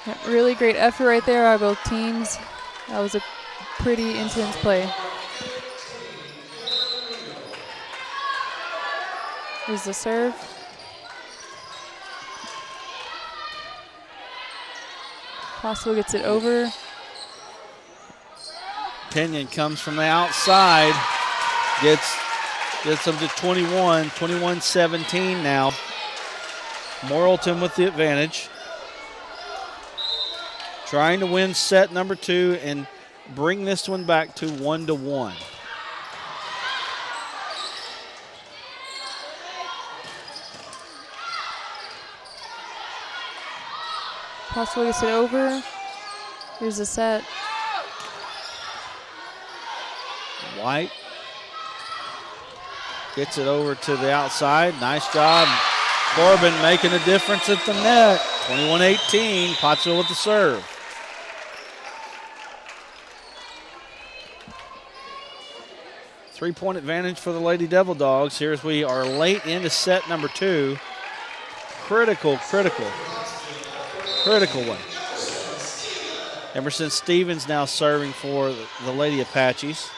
Yeah, really great effort right there by both teams. That was a pretty intense play. Here's the serve. Pottsville gets it over. Kenyon comes from the outside. Gets them to 21. 21-17 now. Morrilton with the advantage. Trying to win set number 2 and bring this one back to 1-1. Pottsville gets it over. Here's the set. White gets it over to the outside. Nice job. Corbin making a difference at the net. 21-18, Pottsville with the serve. Three-point advantage for the Lady Devil Dogs here as we are late into set number 2. Critical one. Emerson Stevens now serving for the Lady Apaches.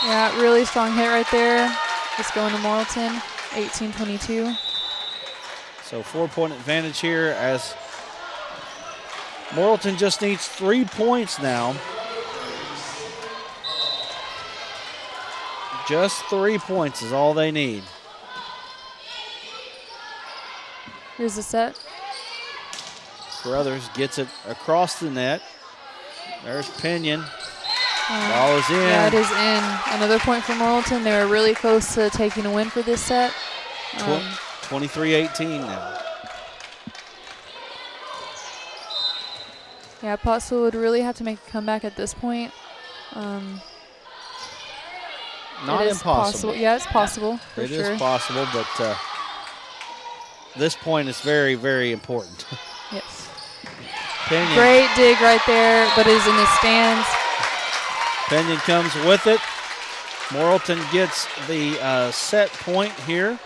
Yeah, really strong hit right there. Just going to Morrilton, 18-22. So 4-point advantage here as Morrilton just needs 3 points now. Just 3 points is all they need. Here's the set. Carruthers gets it across the net. There's Pinion. Ball is in. Yeah, it is in. Another point for Morrilton. They were really close to taking a win for this set. 23-18 now. Yeah, Pottsville would really have to make a comeback at this point. Not impossible. Yeah, it's possible. For It sure. is possible, but this point is very, very important. Yes. Pinion. Great dig right there, but it is in the stands. Pinion comes with it. Morrilton gets the set point here.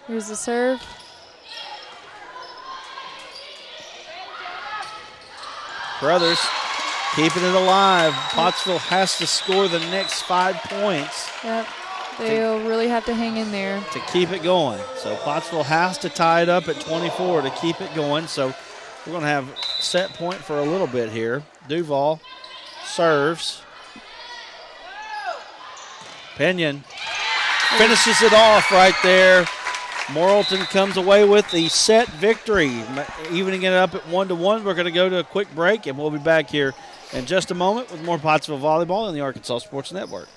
Here's the serve. Brothers keeping it alive. Pottsville has to score the next 5 points. Yep. They'll really have to hang in there. To keep it going. So Pottsville has to tie it up at 24 to keep it going. So we're going to have set point for a little bit here. Duval serves. Pinion finishes it off right there. Morrilton comes away with the set victory, evening it up at 1-1. We're going to go to a quick break, and we'll be back here in just a moment with more Pottsville volleyball on the Arkansas Sports Network.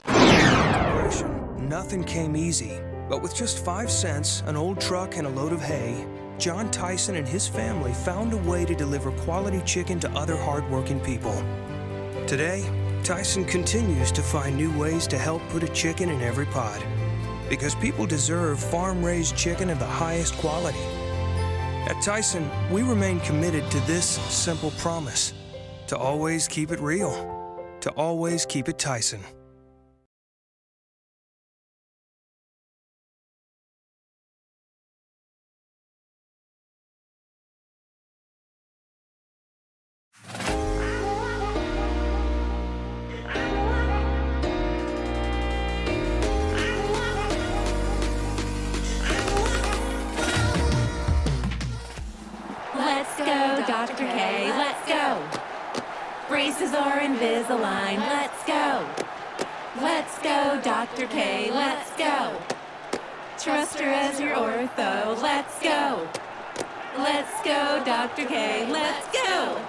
Nothing came easy, but with just 5 cents, an old truck, and a load of hay, John Tyson and his family found a way to deliver quality chicken to other hardworking people. Today, Tyson continues to find new ways to help put a chicken in every pot, because people deserve farm-raised chicken of the highest quality. At Tyson, we remain committed to this simple promise: to always keep it real, to always keep it Tyson. Let's go, Dr. K, let's go. Braces are Invisalign, let's go. Let's go, Dr. K, let's go. Trust her as your ortho, let's go. Let's go, Dr. K, let's go.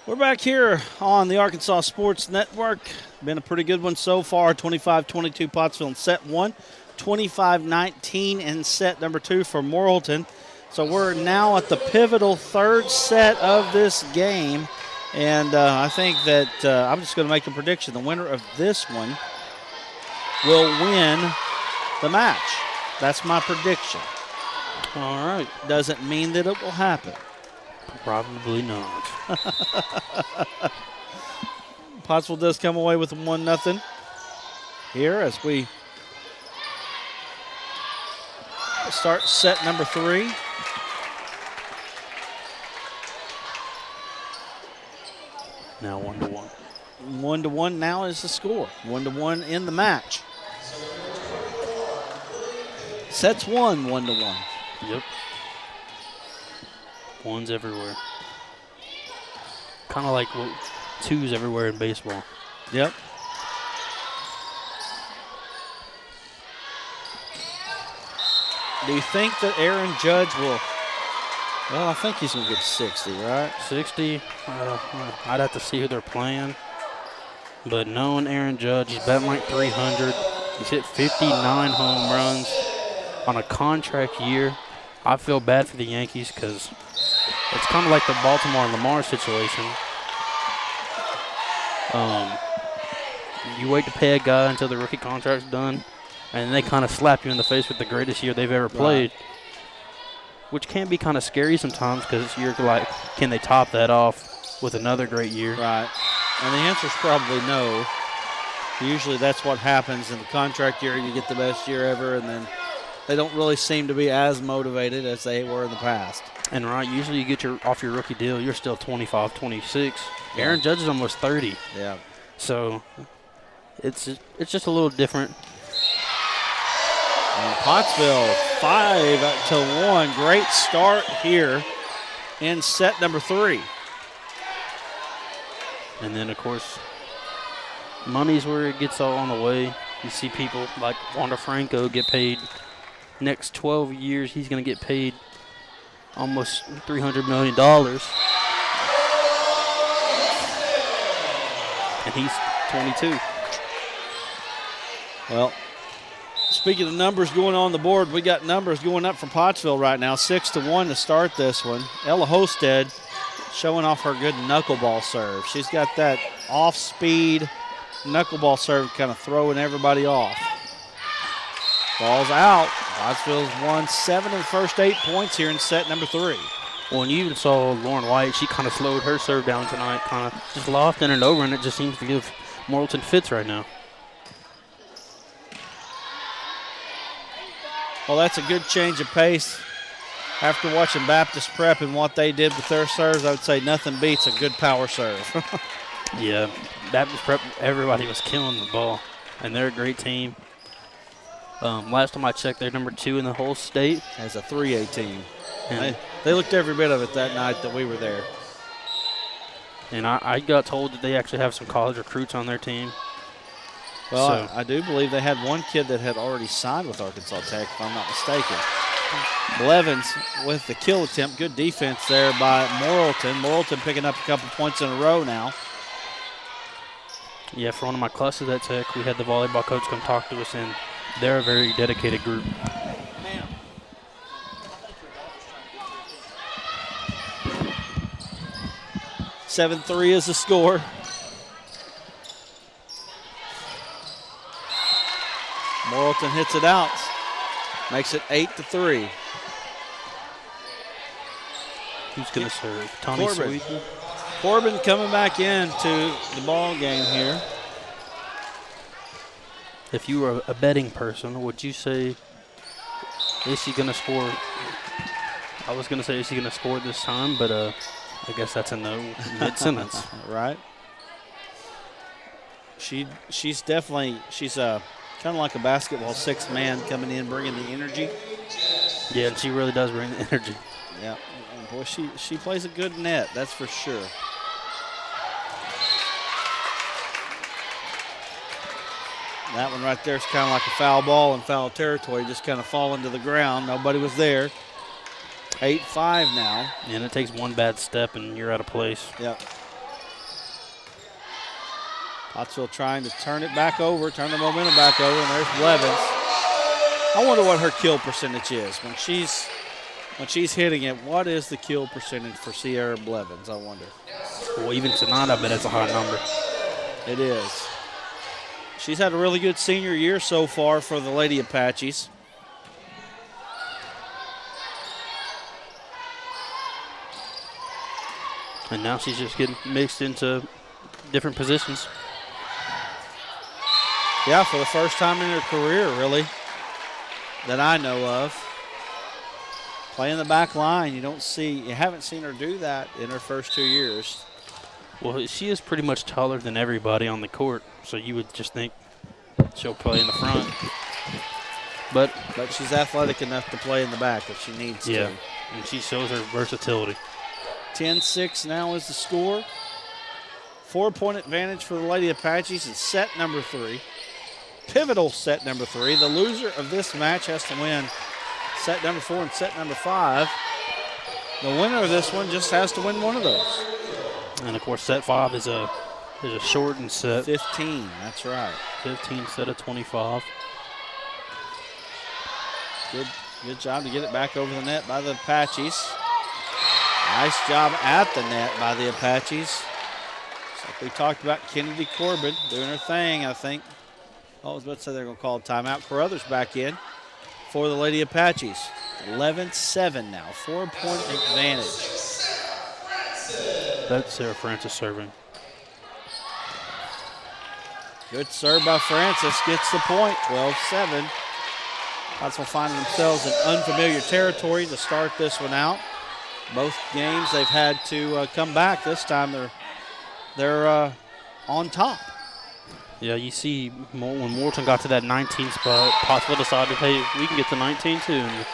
We're back here on the Arkansas Sports Network. Been a pretty good one so far. 25-22 Pottsville in set one. 25-19 in set number two for Morrilton. So we're now at the pivotal third set of this game. And I think that I'm just going to make a prediction. The winner of this one will win the match. That's my prediction. All right. Doesn't mean that it will happen. Probably not. Pottsville does come away with a 1-0 here as we start set number three. Now 1-1. 1-1 now is the score. 1-1 in the match. Sets one, 1-1. Yep. Ones everywhere. Kind of like twos everywhere in baseball. Yep. Do you think that Aaron Judge will? Well, I think he's going to get 60, right? 60. I'd have to see who they're playing. But knowing Aaron Judge, he's batting like 300. He's hit 59 home runs on a contract year. I feel bad for the Yankees because it's kind of like the Baltimore and Lamar situation. You wait to pay a guy until the rookie contract's done, and they kind of slap you in the face with the greatest year they've ever played, which can be kind of scary sometimes because you're like, can they top that off with another great year? Right. And the answer is probably no. Usually that's what happens in the contract year. You get the best year ever, and then they don't really seem to be as motivated as they were in the past. And right, usually you get off your rookie deal, you're still 25, 26. Yeah. Aaron Judge is almost 30. Yeah. So it's just a little different. And Pottsville 5-1. Great start here in set number three. And then, of course, money's where it gets all on the way. You see people like Wander Franco get paid. Next 12 years, he's going to get paid almost $300 million. And he's 22. Well, speaking of numbers going on the board, we got numbers going up for Pottsville right now. 6-1 to start this one. Ella Hosted showing off her good knuckleball serve. She's got that off-speed knuckleball serve kind of throwing everybody off. Ball's out. Pottsville's won 7 of the first 8 points here in set number three. Well, and you even saw Lauren White. She kind of slowed her serve down tonight, kind of just lofting it over, and it just seems to give Morrilton fits right now. Well, that's a good change of pace. After watching Baptist Prep and what they did with their serves, I would say nothing beats a good power serve. Yeah, Baptist Prep, everybody was killing the ball, and they're a great team. Last time I checked, they're number 2 in the whole state. As a 3A team. And they looked every bit of it that night that we were there. And I got told that they actually have some college recruits on their team. Well, I do believe they had one kid that had already signed with Arkansas Tech, if I'm not mistaken. Blevins with the kill attempt. Good defense there by Morrilton. Morrilton picking up a couple points in a row now. Yeah, for one of my classes at Tech, we had the volleyball coach come talk to us, and they're a very dedicated group. 7-3 is the score. Morrilton hits it out. Makes it 8-3. Who's going to serve? Tommy Corbin. Sweden? Corbin coming back into the ball game here. If you were a betting person, would you say, is he going to score? I was going to say, is he going to score this time? But I guess that's a no mid-sentence. Right. She's definitely, kind of like a basketball sixth man coming in, bringing the energy. Yeah, and she really does bring the energy. Yeah, and boy, she plays a good net, that's for sure. That one right there is kind of like a foul ball in foul territory, just kind of falling to the ground. Nobody was there. 8-5 now. And it takes one bad step and you're out of place. Yep. Pottsville trying to turn it back over, turn the momentum back over, and there's Blevins. I wonder what her kill percentage is when she's hitting it. What is the kill percentage for Sierra Blevins, I wonder? Well, even tonight, I bet it's a high number. It is. She's had a really good senior year so far for the Lady Apaches. And now she's just getting mixed into different positions. Yeah, for the first time in her career, really, that I know of. Playing the back line, you haven't seen her do that in her first 2 years. Well, she is pretty much taller than everybody on the court, so you would just think she'll play in the front. But she's athletic enough to play in the back if she needs yeah, to. and she shows her versatility. 10-6 now is the score. 4-point advantage for the Lady Apaches in set number 3. Pivotal set number 3. The loser of this match has to win set number 4 and set number 5. The winner of this one just has to win one of those. And of course, set 5 is a shortened set. 15, that's right. 15 set of 25. Good job to get it back over the net by the Apaches. Nice job at the net by the Apaches. Like we talked about, Kennedy Corbin doing her thing, I think. I was about to say they're going to call a timeout. Carruthers back in for the Lady Apaches. 11-7 now, 4-point advantage. That's Sarah Francis serving. Good serve by Francis, gets the point, 12-7. Pottsville finding themselves in unfamiliar territory to start this one out. Both games they've had to come back. This time they're on top. Yeah, you see when Morrilton got to that 19 spot, Pottsville decided, hey, we can get to 19 too. And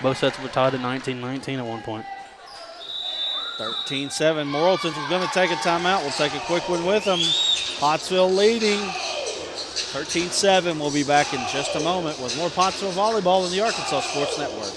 both sets were tied at 19-19 at one point. 13-7. Morrilton's going to take a timeout. We'll take a quick one with them. Pottsville leading 13-7. We'll be back in just a moment with more Pottsville volleyball in the Arkansas Sports Network.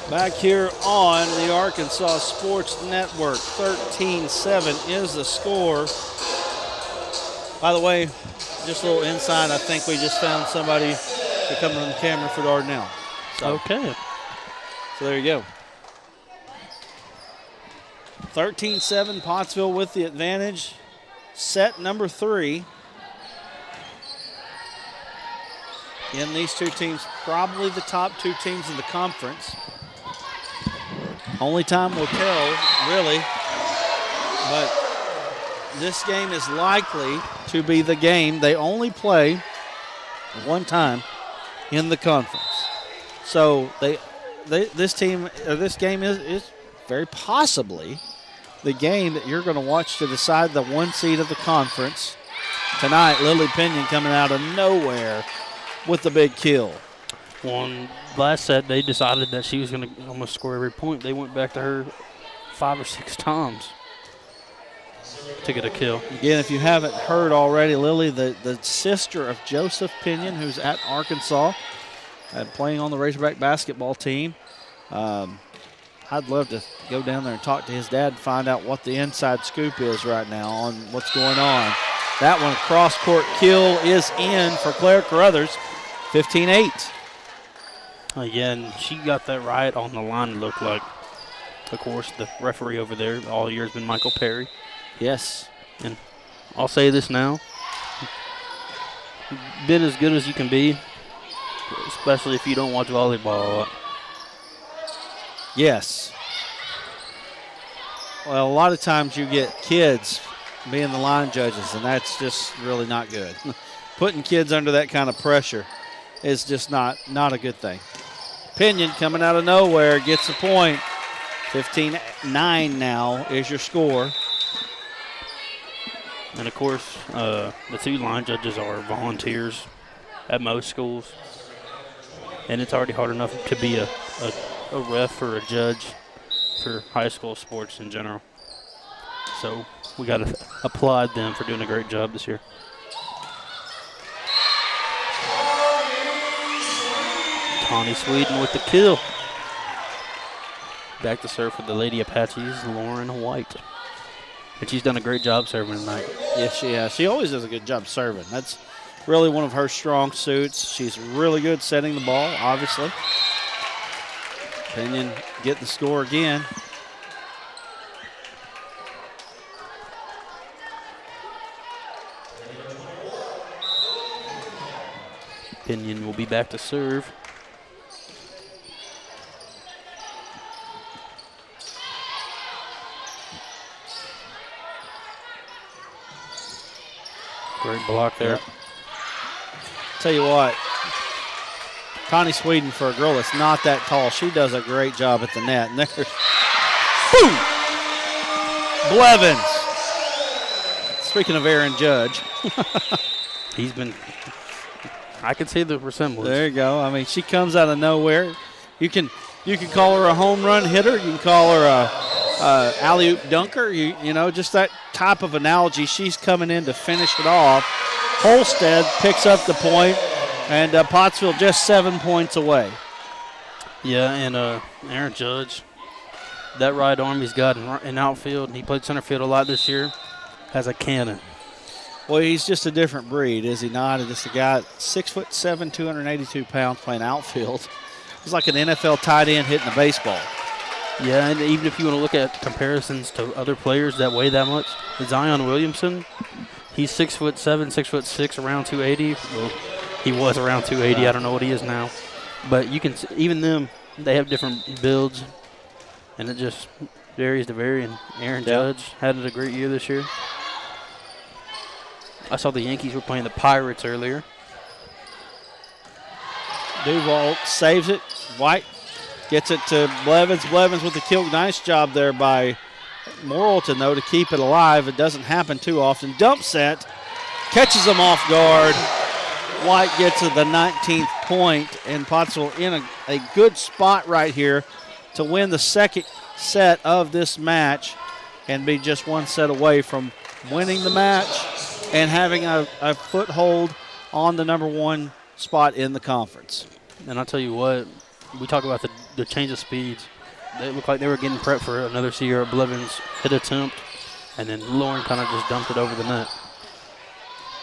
Back here on the Arkansas Sports Network, 13-7 is the score. By the way, just a little insight, I think we just found somebody to come on the camera for Dardanelle. Okay. So there you go. 13-7, Pottsville with the advantage. Set number 3. In these two teams, probably the top 2 teams in the conference. Only time will tell, really. But this game is likely to be the game they only play one time in the conference. So this game is very possibly the game that you're going to watch to decide the 1 seed of the conference tonight. Lily Pinion coming out of nowhere with the big kill. One last set, they decided that she was going to almost score every point. They went back to her 5 or 6 times to get a kill. Again, if you haven't heard already, Lily, the sister of Joseph Pinion, who's at Arkansas, playing on the Razorback basketball team. I'd love to go down there and talk to his dad and find out what the inside scoop is right now on what's going on. That one, cross-court kill is in for Claire Carruthers, 15-8. And she got that right on the line, it looked like. Of course, the referee over there all year has been Michael Perry. Yes. And I'll say this now. Been as good as you can be, especially if you don't watch volleyball a lot. Yes. Well, a lot of times you get kids being the line judges, and that's just really not good. Putting kids under that kind of pressure is just not a good thing. Pinion coming out of nowhere gets the point. 15-9 now is your score. And, of course, the 2 line judges are volunteers at most schools. And it's already hard enough to be a ref or a judge for high school sports in general. So we got to applaud them for doing a great job this year. Tawny Sweden with the kill. Back to serve for the Lady Apaches, Lauren White. And she's done a great job serving tonight. Yes, she has. She always does a good job serving. That's really one of her strong suits. She's really good setting the ball, obviously. Pinion get the score again. Pinion will be back to serve. Great block there. Yep. Tell you what, Connie Sweden, for a girl that's not that tall, she does a great job at the net. And there's, boom! Blevins. Speaking of Aaron Judge. He's been, I can see the resemblance. There you go. I mean, she comes out of nowhere. You can call her a home run hitter. You can call her a alley-oop dunker. You know, just that type of analogy. She's coming in to finish it off. Holstead picks up the point, and Pottsville just 7 points away. Yeah, and Aaron Judge, that right arm he's got in outfield, and he played center field a lot this year, has a cannon. Well, he's just a different breed, is he not? And just a guy, 6'7", 282 pounds, playing outfield. He's like an NFL tight end hitting a baseball. Yeah, and even if you want to look at comparisons to other players that weigh that much, Zion Williamson, he's 6'7", 6'6", around 280. Well, he was around 280. I don't know what he is now. But you can, even them, they have different builds, and it just varies to vary. And Aaron Judge had a great year this year. I saw the Yankees were playing the Pirates earlier. Duval saves it. White gets it to Blevins. Blevins with the kill. Nice job there by Morrilton, though, to keep it alive. It doesn't happen too often. Dump set. Catches them off guard. White gets to the 19th point, and Pottsville in a good spot right here to win the second set of this match and be just one set away from winning the match and having a foothold on the number 1 spot in the conference. And I'll tell you what, we talk about the change of speeds. They looked like they were getting prepped for another Sierra Blevins hit attempt, and then Lauren kind of just dumped it over the net.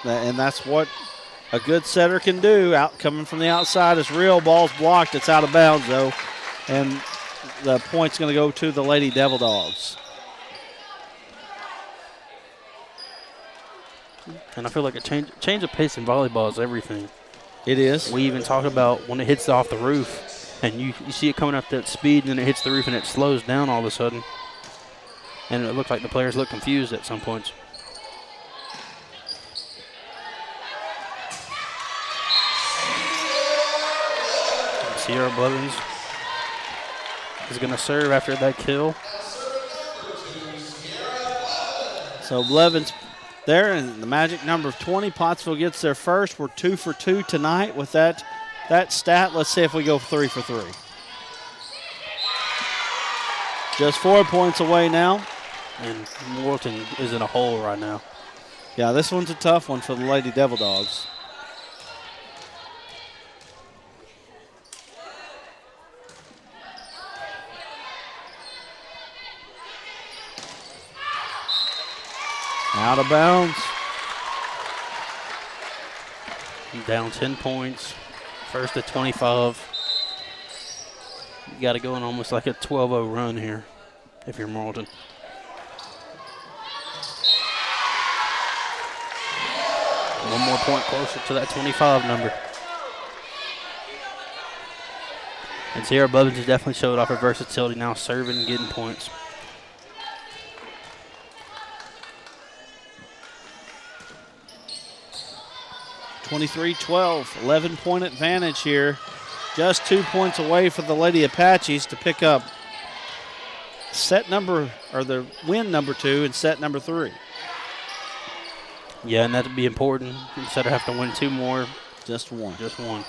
And that's what a good setter can do. Coming from the outside is real. Ball's blocked. It's out of bounds, though. And the point's going to go to the Lady Devil Dogs. And I feel like a change of pace in volleyball is everything. It is. We even talk about when it hits off the roof, and you see it coming up that speed, and then it hits the roof, and it slows down all of a sudden. And it looks like the players look confused at some points. Sierra Blevins is going to serve after that kill. So Blevins there, and the magic number of 20. Pottsville gets their first. We're 2 for 2 tonight with that stat. Let's see if we go 3 for 3. Just 4 points away now. And Morrilton is in a hole right now. Yeah, this one's a tough one for the Lady Devil Dogs. Out of bounds. Down 10 points. First at 25. You got to go in almost like a 12-0 run here if you're Morrilton. One more point closer to that 25 number. And Sierra Blevins has definitely showed off her versatility now, serving and getting points. (23-12), 11-point advantage here. Just 2 points away for the Lady Apaches to pick up the win number 2 and set number 3. Yeah, and that'd be important. Instead of having to win 2 more, just one. Just one.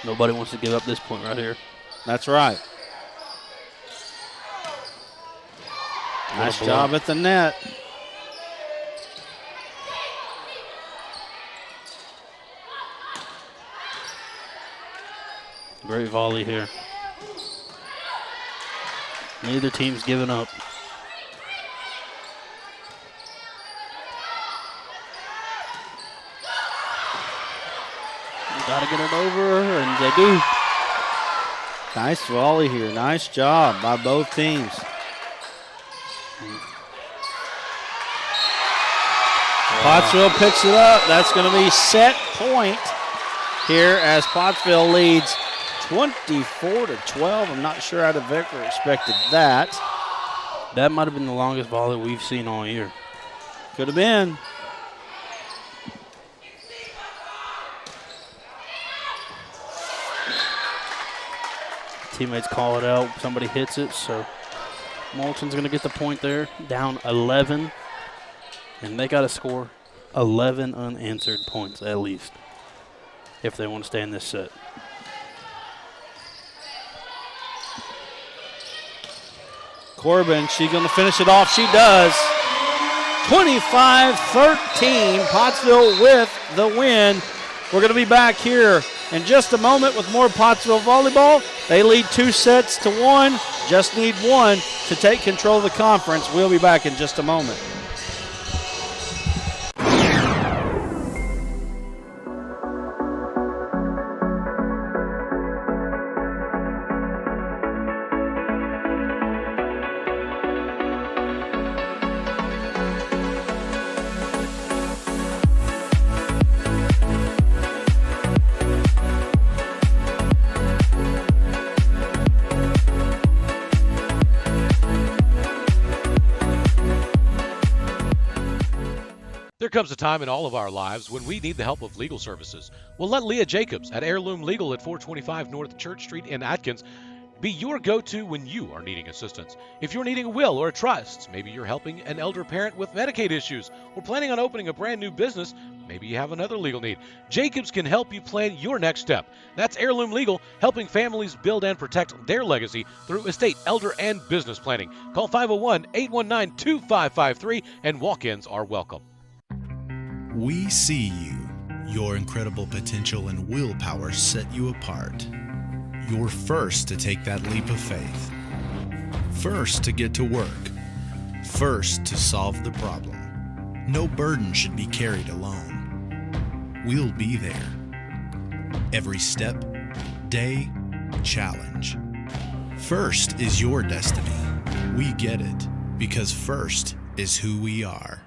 Nobody wants to give up this point right here. That's right. Nice job at the net. Great volley here. Neither team's giving up. Got to get it over, and they do. Nice volley here. Nice job by both teams. Pottsville picks it up. That's going to be set point here as Pottsville leads 24-12. I'm not sure how the Vicar expected that. That might have been the longest volley we've seen all year. Could have been. Teammates call it out. Somebody hits it, so Morrilton's going to get the point there. Down 11. And they got to score 11 unanswered points at least if they want to stay in this set. Corbin, she's going to finish it off. She does. 25-13, Pottsville with the win. We're going to be back here in just a moment with more Pottsville volleyball. They lead 2-1. Just need one to take control of the conference. We'll be back in just a moment. There comes a time in all of our lives when we need the help of legal services. Well, let Leah Jacobs at Heirloom Legal at 425 North Church Street in Atkins be your go-to when you are needing assistance. If you're needing a will or a trust, maybe you're helping an elder parent with Medicaid issues, or planning on opening a brand new business, maybe you have another legal need. Jacobs can help you plan your next step. That's Heirloom Legal, helping families build and protect their legacy through estate, elder, and business planning. Call 501-819-2553, and walk-ins are welcome. We see you. Your incredible potential and willpower set you apart. You're first to take that leap of faith. First to get to work. First to solve the problem. No burden should be carried alone. We'll be there. Every step, day, challenge. First is your destiny. We get it because first is who we are.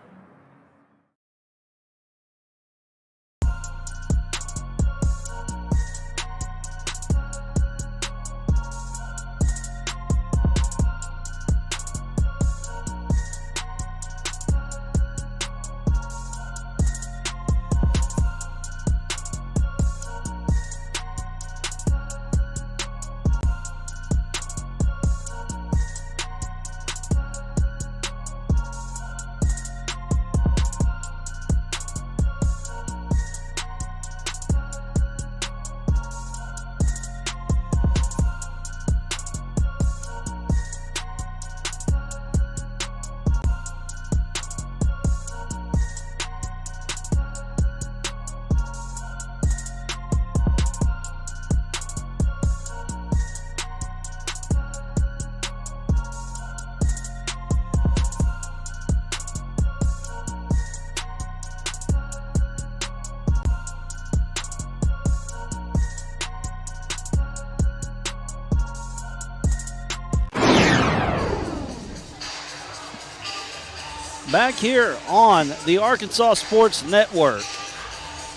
Back here on the Arkansas Sports Network.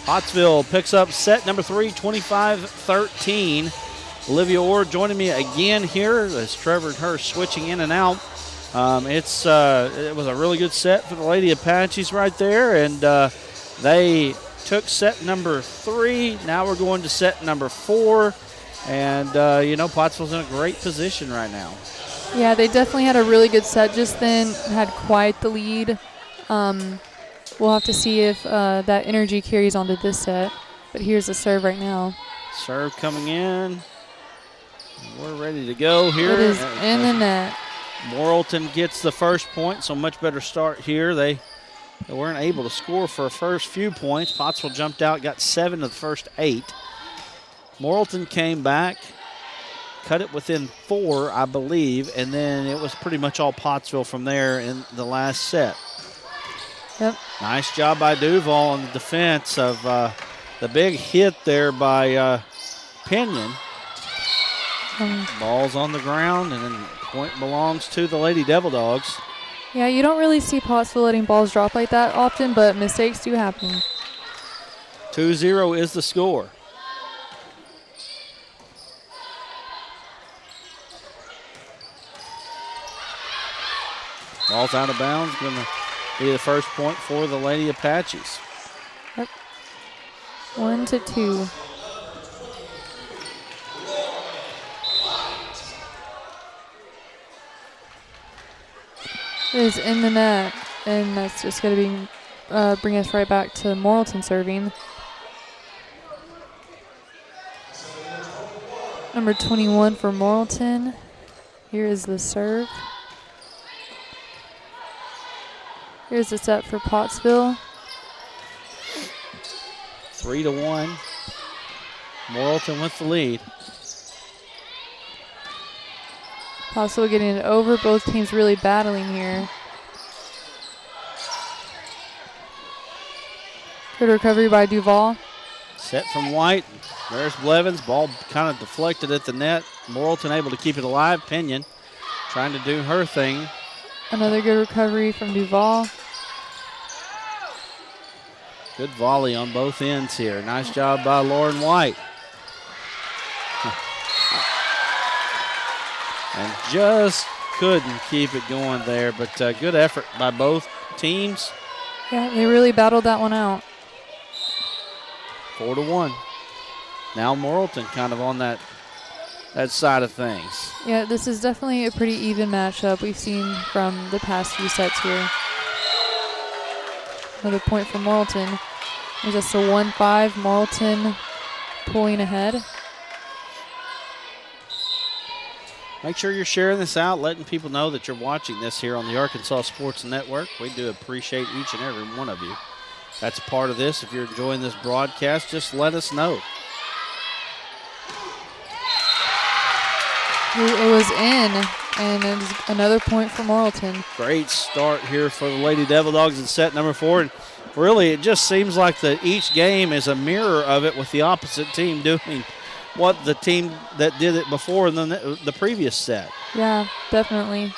Pottsville picks up set number 3, 25-13. Olivia Orr joining me again here as Trevor and her switching in and out. It was a really good set for the Lady Apaches right there, and they took set number 3. Now we're going to set number 4, And, Pottsville's in a great position right now. Yeah, they definitely had a really good set just then, had quite the lead. We'll have to see if that energy carries on to this set. But here's the serve right now. Serve coming in. We're ready to go here. It is in the net. Morrilton gets the first point, so much better start here. They weren't able to score for the first few points. Pottsville jumped out, got 7 of the first 8. Morrilton came back, cut it within 4, I believe, and then it was pretty much all Pottsville from there in the last set. Yep. Nice job by Duval on the defense of the big hit there by Pinion. Ball's on the ground, and then the point belongs to the Lady Devil Dogs. Yeah, you don't really see Pottsville letting balls drop like that often, but mistakes do happen. 2-0 is the score. Ball's out of bounds, going to be the first point for the Lady Apaches. Yep. 1-2. It is in the net, and that's just going to be bring us right back to Morrilton serving. Number 21 for Morrilton. Here is the serve. Here's the set for Pottsville. 3-1. Morrilton with the lead. Pottsville getting it over. Both teams really battling here. Good recovery by Duval. Set from White. There's Blevins. Ball kind of deflected at the net. Morrilton able to keep it alive. Pinion trying to do her thing. Another good recovery from Duval. Good volley on both ends here. Nice job by Lauren White. And just couldn't keep it going there, but good effort by both teams. Yeah, they really battled that one out. 4-1. Now Morrilton kind of on that side of things. Yeah, this is definitely a pretty even matchup we've seen from the past few sets here. Another point for Morrilton. There's just a 1-5. Morrilton pulling ahead. Make sure you're sharing this out, letting people know that you're watching this here on the Arkansas Sports Network. We do appreciate each and every one of you. That's part of this. If you're enjoying this broadcast, just let us know. It was in, and it's another point for Morrilton. Great start here for the Lady Devil Dogs in set number 4. And really, it just seems like that each game is a mirror of it, with the opposite team doing what the team that did it before in the previous set. Yeah, definitely.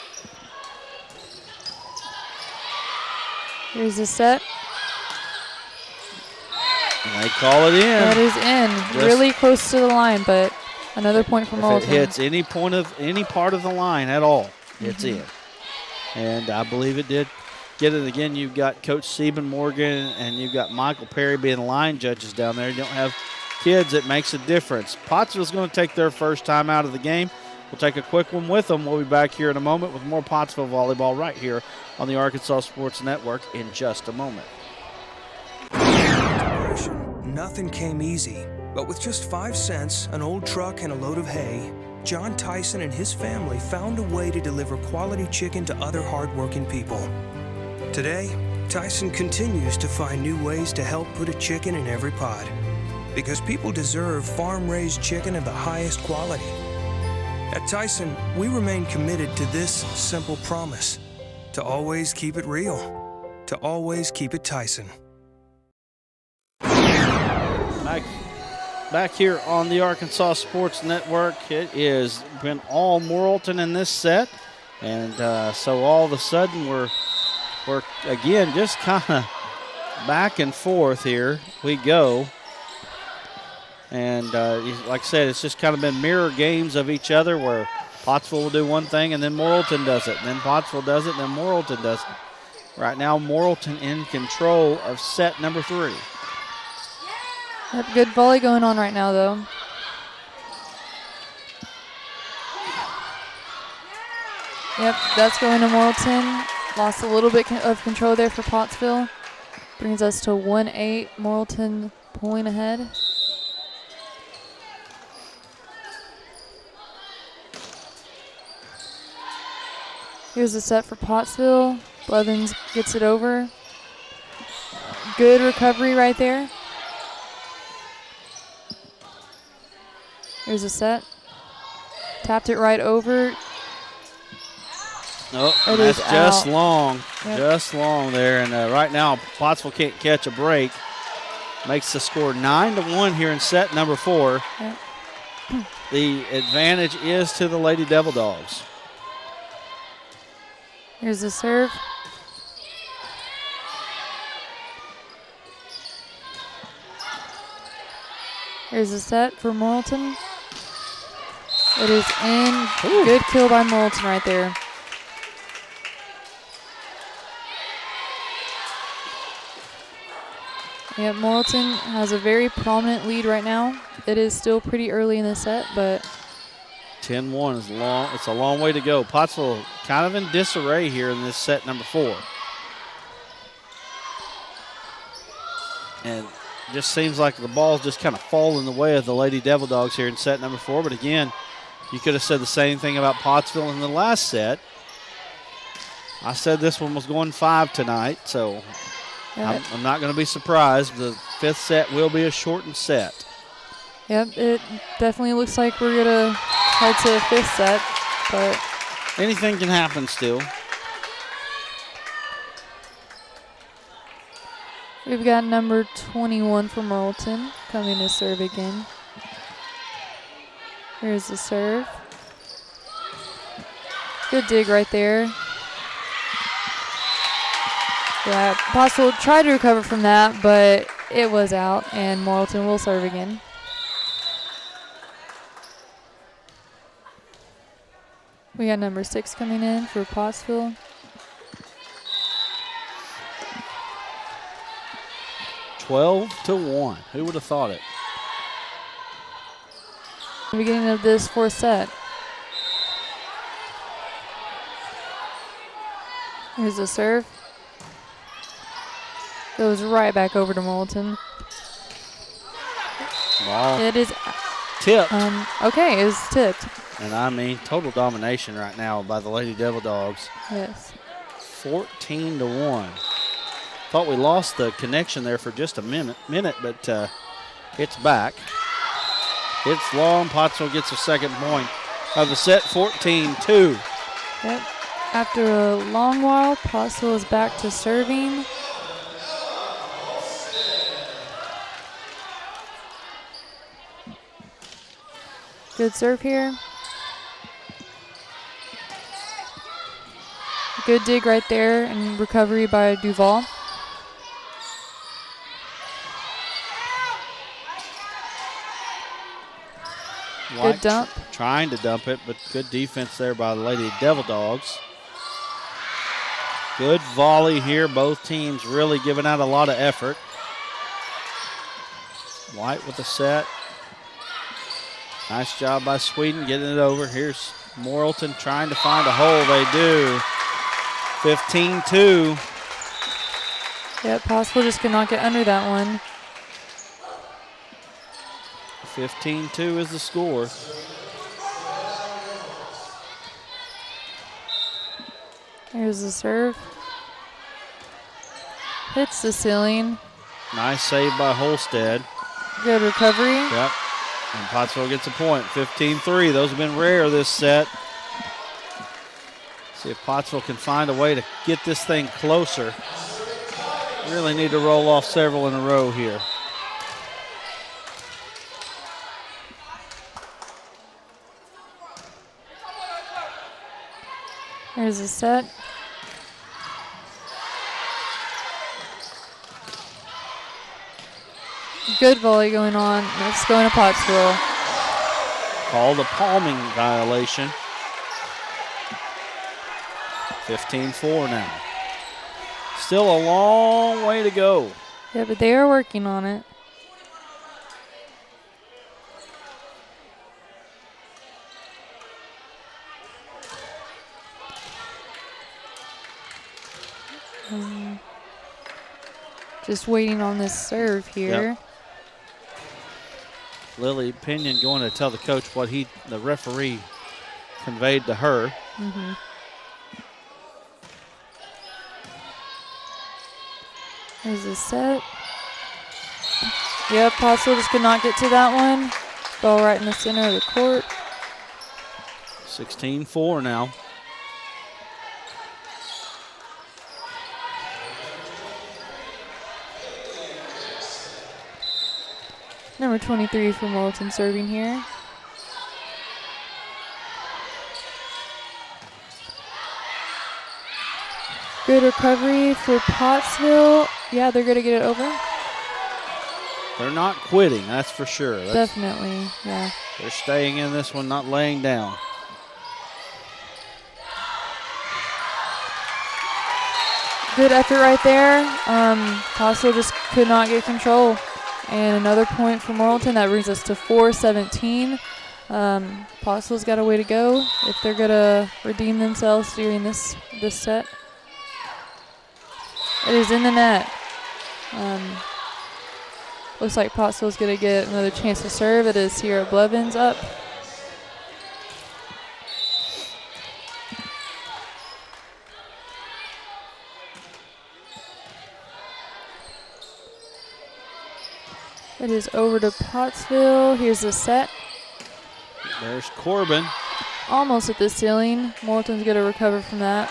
Here's the set. And they call it in. That is in. Just really close to the line, but another point for Morrilton. If it hits any part of the line at all, it's in. And I believe it did get it again. You've got Coach Stephen Morgan and you've got Michael Perry being line judges down there. You don't have kids, it makes a difference. Pottsville's going to take their first time out of the game. We'll take a quick one with them. We'll be back here in a moment with more Pottsville volleyball right here on the Arkansas Sports Network in just a moment. Nothing came easy, but with just 5 cents, an old truck, and a load of hay, John Tyson and his family found a way to deliver quality chicken to other hardworking people. Today, Tyson continues to find new ways to help put a chicken in every pot, because people deserve farm-raised chicken of the highest quality. At Tyson, we remain committed to this simple promise: to always keep it real, to always keep it Tyson. Back here on the Arkansas Sports Network, it has been all Morrilton in this set, and so all of a sudden we're again just kind of back and forth here we go. And like I said, it's just kind of been mirror games of each other, where Pottsville will do one thing and then Morrilton does it, and then Pottsville does it, and then Morrilton does it. Right now, Morrilton in control of set number 3. Yep, good volley going on right now, though. Yep, that's going to Morrilton. Lost a little bit of control there for Pottsville. Brings us to 1-8. Morrilton pulling ahead. Here's the set for Pottsville. Blevins gets it over. Good recovery right there. Here's a set. Tapped it right over. Oh, It that's is just out. long. Yep. Just long there. And right now, Pottsville can't catch a break. Makes the score 9-1 here in set number 4. Yep. The advantage is to the Lady Devil Dogs. Here's the serve. Here's the set for Morrilton. It is in. Ooh. Good kill by Morrilton right there. Yep, Morrilton has a very prominent lead right now. It is still pretty early in the set, but 10-1 is long. It's a long way to go. Pottsville kind of in disarray here in this set number 4. And just seems like the balls just kind of fall in the way of the Lady Devil Dogs here in set number 4. But again, you could have said the same thing about Pottsville in the last set. I said this one was going 5 tonight, so yeah, I'm not going to be surprised. The 5th set will be a shortened set. yep, it definitely looks like we're going to head to the 5th set, but Anything can happen still. we've got number 21 for Morrilton coming to serve again. Here's the serve. Good dig right there. Yeah, Pottsville tried to recover from that, but it was out, and Morrilton will serve again. We got number 6 coming in for Pottsville. Twelve to 1. Who would have thought it? Beginning of this 4th set. Here's the serve. Goes right back over to Morrilton. Ball It is tipped. okay, it was tipped. And I mean, total domination right now by the Lady Devil Dogs. Yes. 14 to 1. Thought we lost the connection there for just a minute, but it's back. It's long. Pottsville gets a second point of the set, 14-2. Yep. After a long while, Pottsville is back to serving. Good serve here. Good dig right there and recovery by Duval. Good dump. Trying to dump it, but good defense there by the Lady Devil Dogs. Good volley here. Both teams really giving out a lot of effort. White with the set. Nice job by Sweden getting it over. Here's Morrilton trying to find a hole. They do. 15-2. Yep, Pottsville just could not get under that one. 15-2 is the score. Here's the serve. Hits the ceiling. Nice save by Holstead. Good recovery. Yep. And Pottsville gets a point. 15-3. Those have been rare this set. See if Pottsville can find a way to get this thing closer. Really need to roll off several in a row here. Here's the set. Good volley going on. It's going to Pottsville. Called a palming violation. 15-4 now. Still a long way to go. Yeah, but they are working on it. Just waiting on this serve here. Yep. Lily Pinion going to tell the coach what the referee conveyed to her. Mm-hmm. There's a set. Yep, Pottsville just could not get to that one. Ball right in the center of the court. 16-4 now. Number 23 for Morrilton serving here. Good recovery for Pottsville. Yeah, they're going to get it over. They're not quitting, that's for sure. Definitely, yeah. They're staying in this one, not laying down. Good effort right there. Pottsville just could not get control. And another point for Morrilton. That brings us to 4-17. Pottsville's got a way to go if they're going to redeem themselves during this set. It is in the net. Looks like Pottsville's going to get another chance to serve. It is Sierra Blevins up. It is over to Pottsville. Here's the set. There's Corbin. Almost at the ceiling. Morrilton's going to recover from that.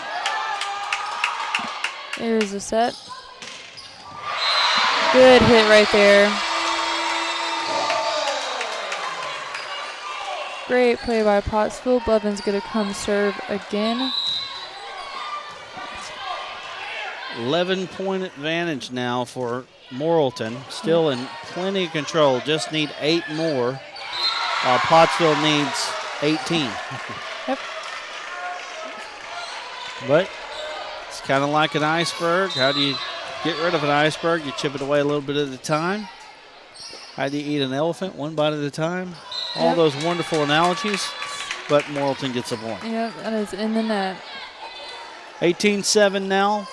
There's the set. Good hit right there. Great play by Pottsville. Blevins going to come serve again. 11-point advantage now for Morrilton. Still in plenty of control. Just need 8 more. Pottsville needs 18. Yep. But it's kind of like an iceberg. How do you get rid of an iceberg? You chip it away a little bit at a time. How do you eat an elephant? One bite at a time. All those wonderful analogies. But Morrilton gets a point. Yep, that is in the net. 18-7 now.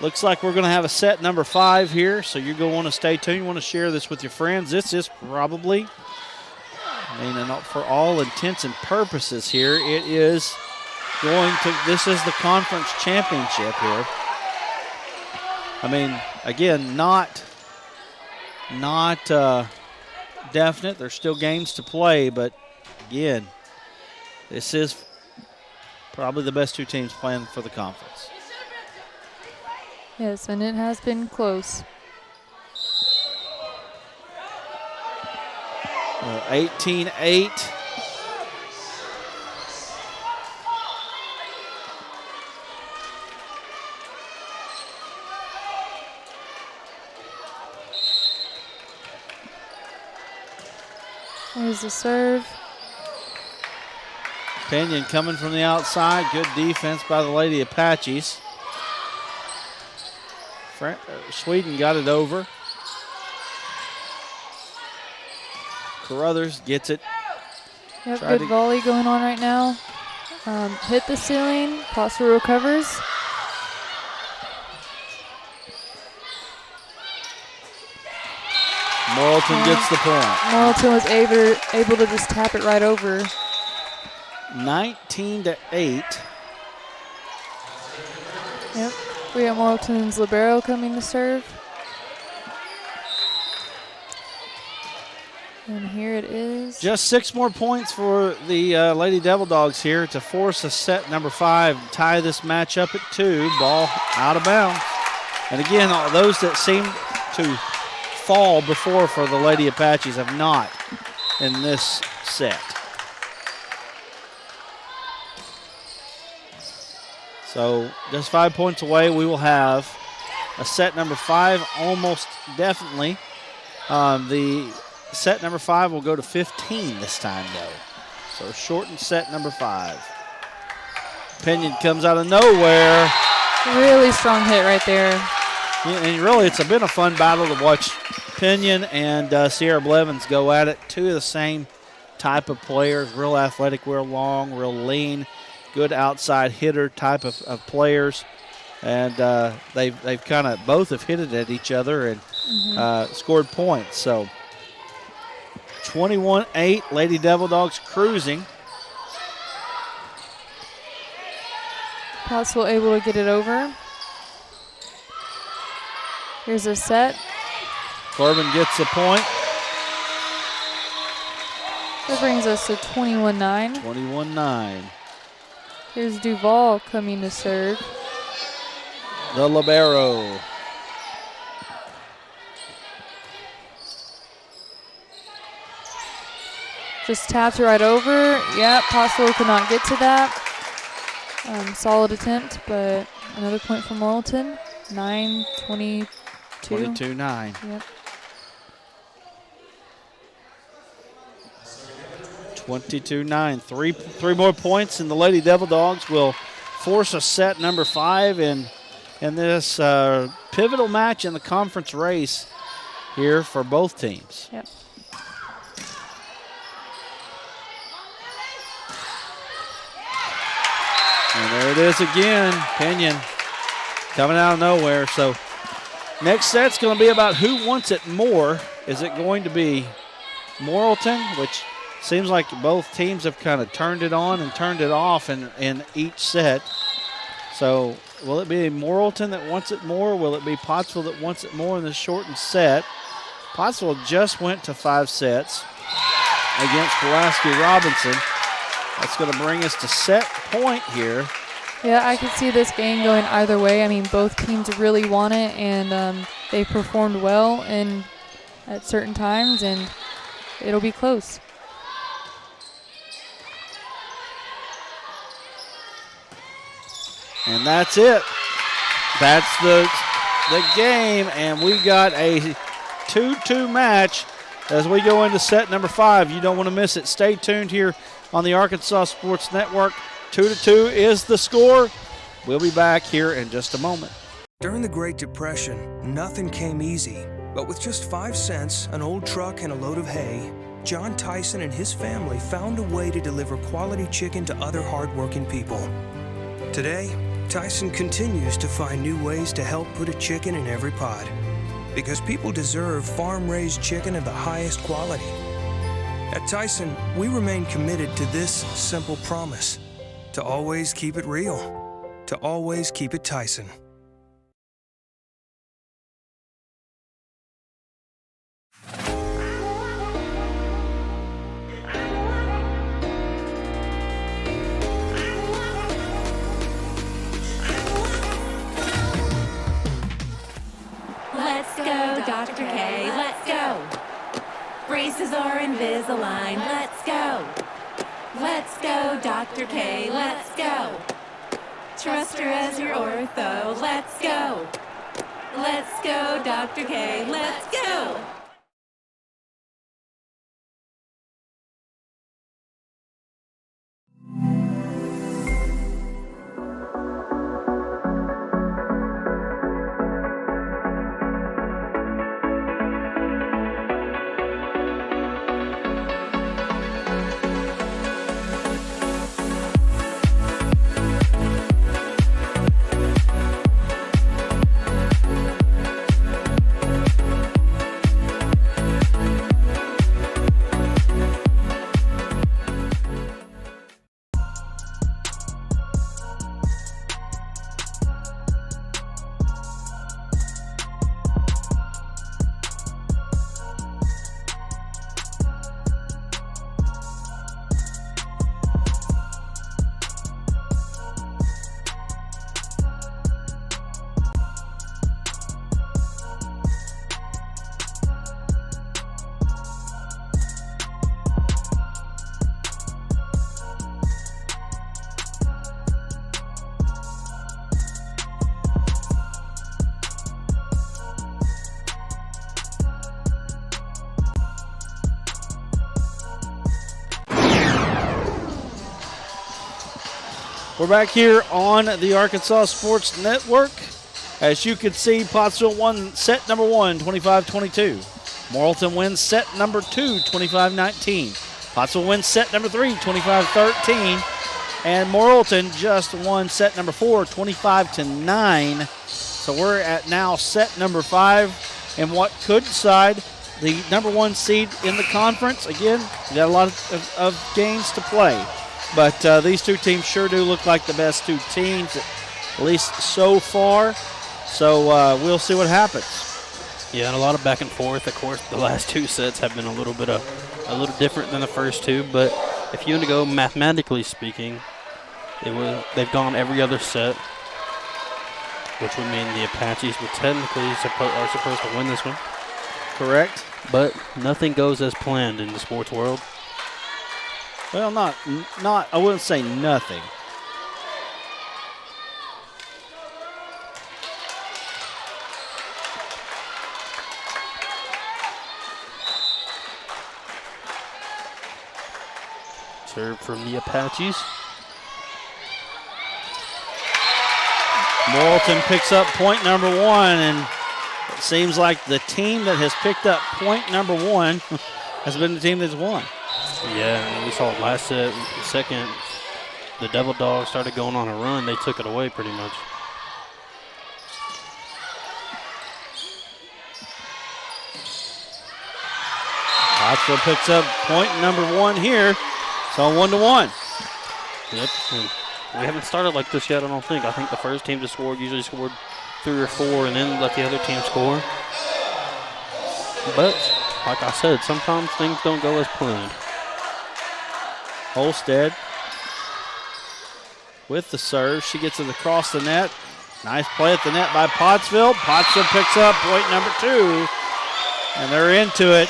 Looks like we're going to have a set number 5 here, so you're going to want to stay tuned. You want to share this with your friends. This is probably, for all intents and purposes here, it is this is the conference championship here. Again, not definite. There's still games to play, but again, this is probably the best 2 teams playing for the conference. Yes, and it has been close. 18-8. There's the serve. Pinion coming from the outside. Good defense by the Lady Apaches. Sweden got it over. Carruthers gets it. Yep, good volley going on right now. Hit the ceiling. Pottsville recovers. Morrilton gets the point. Morrilton was able to just tap it right over. 19-8. Yep. We have Morrilton's libero coming to serve. And here it is. Just 6 more points for the Lady Devil Dogs here to force a set number 5, tie this match up at 2. Ball out of bounds. And again, all those that seem to fall before for the Lady Apaches have not in this set. So just 5 points away, we will have a set number 5 almost definitely. The set number 5 will go to 15 this time, though. So shortened set number 5. Pinion comes out of nowhere. Really strong hit right there. Yeah, and really, it's been a fun battle to watch Pinion and Sierra Blevins go at it. 2 of the same type of players, real athletic, real long, real lean. Good outside hitter type of players. and they've kind of both have hit it at each other and scored points. So 21-8, Lady Devil Dogs cruising. Pottsville able to get it over. Here's a set. Corbin gets the point. That brings us to 21-9. 21-9. Here's Duval coming to serve. The libero. Just tapped it right over. Yeah, Pottsville could not get to that. Solid attempt, but another point for Morrilton. 9-22. 22-9. Yep. 22-9. Three more points, and the Lady Devil Dogs will force a set number 5 in this pivotal match in the conference race here for both teams. Yep. And there it is again. Pinion coming out of nowhere. So next set's going to be about who wants it more. Is it going to be Morrilton, which seems like both teams have kind of turned it on and turned it off in each set. So will it be Morrilton that wants it more? Will it be Pottsville that wants it more in the shortened set? Pottsville just went to 5 sets against Pulaski Robinson. That's going to bring us to set point here. Yeah, I could see this game going either way. I mean, both teams really want it, and they performed well at certain times, and it'll be close. And that's it. That's the game, and we got a 2-2 match as we go into set number 5. You don't want to miss it. Stay tuned here on the Arkansas Sports Network. 2-2 is the score. We'll be back here in just a moment. During the Great Depression, nothing came easy. But with just 5 cents, an old truck, and a load of hay, John Tyson and his family found a way to deliver quality chicken to other hardworking people. Today, Tyson continues to find new ways to help put a chicken in every pot. Because people deserve farm-raised chicken of the highest quality. At Tyson, we remain committed to this simple promise: to always keep it real, to always keep it Tyson. Let's go, Dr. K, let's go. Braces are Invisalign, let's go. Let's go, Dr. K, let's go. Trust her as your ortho, let's go. Let's go, Dr. K, let's go. We're back here on the Arkansas Sports Network. As you can see, Pottsville won set number 1, 25-22. Morrilton wins set number 2, 25-19. Pottsville wins set number 3, 25-13. And Morrilton just won set number 4, 25-9. So we're at now set number 5, and what could decide the number 1 seed in the conference. Again, we got a lot of games to play, but these two teams sure do look like the best two teams, at least so far. So we'll see what happens. Yeah, and a lot of back and forth. Of course, the last 2 sets have been a little different than the first 2, but if you want to go mathematically speaking, they've gone every other set, which would mean the Apaches would technically are supposed to win this one. Correct. But nothing goes as planned in the sports world. Well, not I wouldn't say nothing. Serve from the Apaches. Morrilton picks up point number 1, and it seems like the team that has picked up point number 1 has been the team that's won. Yeah, and we saw last set, second, the Devil Dogs started going on a run. They took it away pretty much. Pottsville picks up point number 1 here. So 1-1. Yep. And we haven't started like this yet, I don't think. I think the first team to score usually scored 3 or 4 and then let the other team score. But, like I said, sometimes things don't go as planned. Holstead with the serve. She gets it across the net. Nice play at the net by Pottsville. Pottsville picks up point number 2. And they're into it.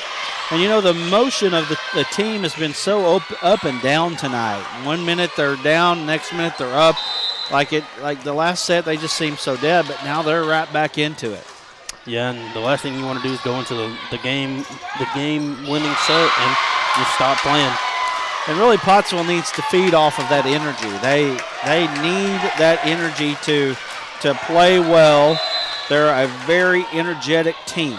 And, you know, the motion of the team has been so up and down tonight. 1 minute they're down, next minute they're up. Like the last set, they just seemed so dead, but now they're right back into it. Yeah, and the last thing you want to do is go into the game-winning set and just stop playing. And really, Pottsville needs to feed off of that energy. They need that energy to play well. They're a very energetic team.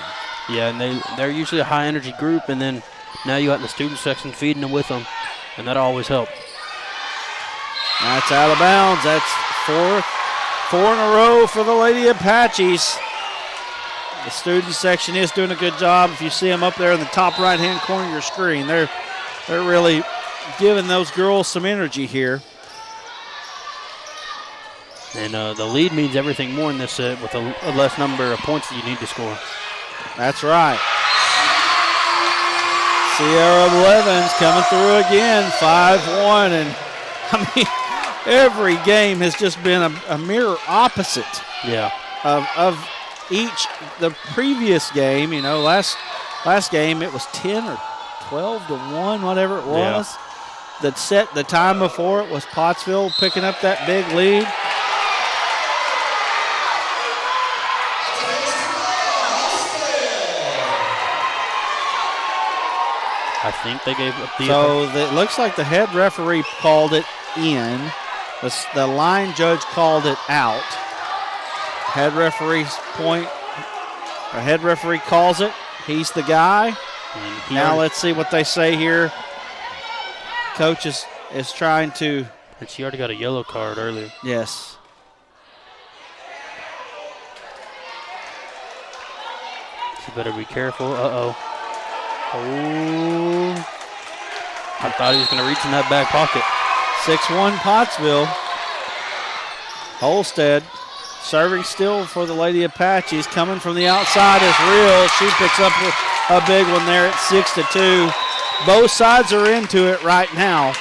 Yeah, and they're usually a high-energy group, and then now you got the student section feeding them with them, and that always helps. That's out of bounds. That's 4 in a row for the Lady Apaches. The student section is doing a good job. If you see them up there in the top right-hand corner of your screen, they're really giving those girls some energy here. And the lead means everything more in this set with a less number of points that you need to score. That's right. Sierra Blevins coming through again, 5-1. And, I mean, every game has just been a mirror opposite of each. The previous game, you know, last game it was 10 or 12-1, whatever it was. Yeah. The time before it was Pottsville picking up that big lead. I think they gave up the. So it looks like the head referee called it in. The line judge called it out. Head referee's point. Or head referee calls it. He's the guy. Now let's see what they say here. Coach is trying to. And she already got a yellow card earlier. Yes. She better be careful. Uh-oh. Oh. I thought he was going to reach in that back pocket. 6-1 Pottsville. Holstead serving still for the Lady Apaches. Coming from the outside is Real. She picks up a big one there at 6-2. Both sides are into it right now.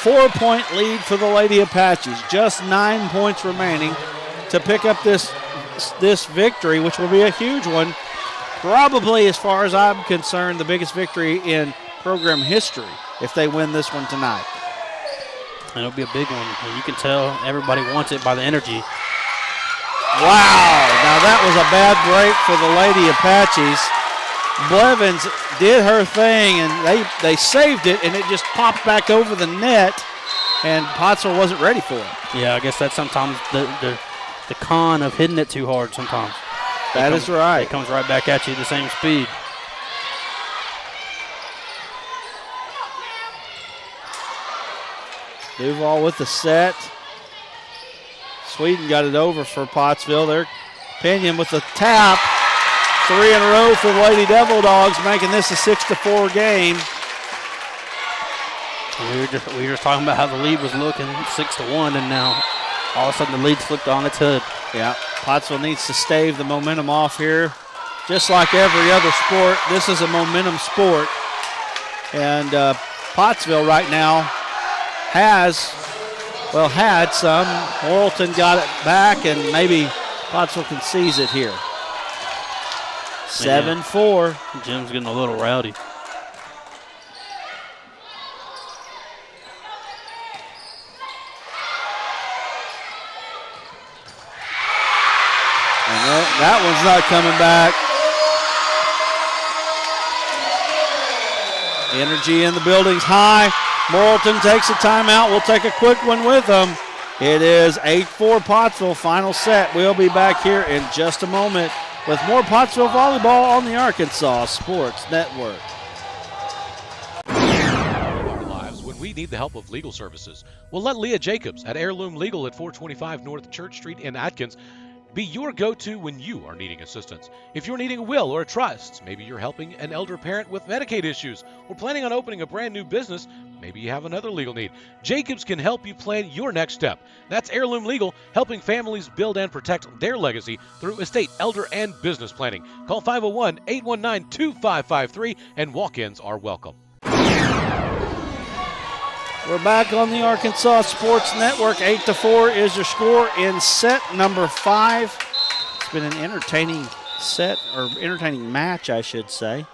4-point lead for the Lady Apaches. Just 9 points remaining to pick up this victory, which will be a huge one. Probably, as far as I'm concerned, the biggest victory in program history if they win this one tonight. And it'll be a big one. And you can tell everybody wants it by the energy. Wow. Now that was a bad break for the Lady Apaches. Blevins did her thing, and they saved it, and it just popped back over the net, and Pottsville wasn't ready for it. Yeah, I guess that's sometimes the con of hitting it too hard sometimes. That is right. It comes right back at you at the same speed. Duval with the set. Sweden got it over for Pottsville. They're Pinion with the tap. 3 in a row for the Lady Devil Dogs, making this a 6-4 game. We were just talking about how the lead was looking, 6-1, and now all of a sudden the lead's flipped on its head. Yeah, Pottsville needs to stave the momentum off here. Just like every other sport, this is a momentum sport. And Pottsville right now had some. Morrilton got it back, and maybe Pottsville can seize it here. 7-4. Jim's getting a little rowdy. And that one's not coming back. Energy in the building's high. Morrilton takes a timeout. We'll take a quick one with them. It is 8-4 Pottsville, final set. We'll be back here in just a moment with more Pottsville volleyball on the Arkansas Sports Network. Our lives when we need the help of legal services. Well, let Leah Jacobs at Heirloom Legal at 425 North Church Street in Atkins be your go-to when you are needing assistance. If you're needing a will or a trust, maybe you're helping an elder parent with Medicaid issues, or planning on opening a brand new business, maybe you have another legal need. Jacobs can help you plan your next step. That's Heirloom Legal, helping families build and protect their legacy through estate, elder, and business planning. Call 501-819-2553, and walk-ins are welcome. We're back on the Arkansas Sports Network. 8-4 is your score in set number 5. It's been an entertaining set, or entertaining match, I should say.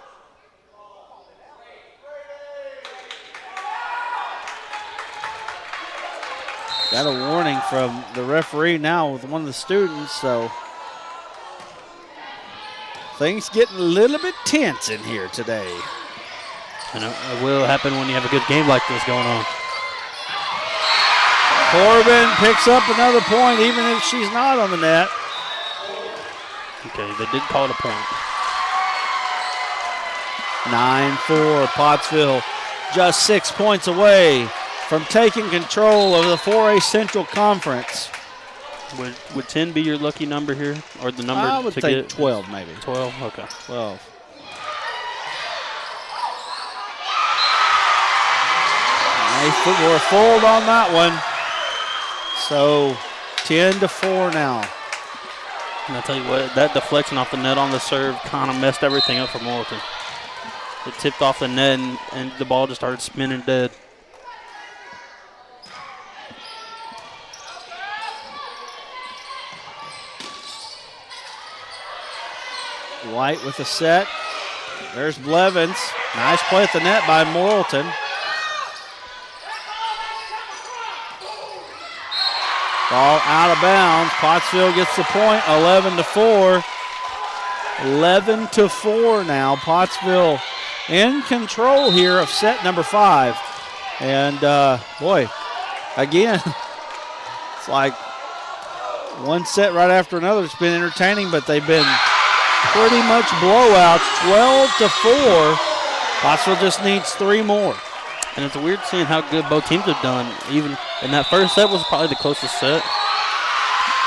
Got a warning from the referee now with one of the students, so things getting a little bit tense in here today. And it will happen when you have a good game like this going on. Corbin picks up another point, even if she's not on the net. Okay, they did call it a point. 9-4, Pottsville just 6 points away from taking control of the 4A Central Conference. Would 10 be your lucky number here, or the number I would to take get? 12 maybe. 12, okay. 12. Nice football fold on that one. So 10-4 now. And I'll tell you what, that deflection off the net on the serve kind of messed everything up for Morrilton. It tipped off the net, and the ball just started spinning dead. White with the set. There's Blevins. Nice play at the net by Morrilton. Ball out of bounds. Pottsville gets the point. 11-4. 11-4 now. Pottsville in control here of set number 5. And boy, again, it's like one set right after another. It's been entertaining, but they've been pretty much blowouts. 12-4. Pottsville just needs 3 more. And it's weird seeing how good both teams have done. Even in that first set was probably the closest set.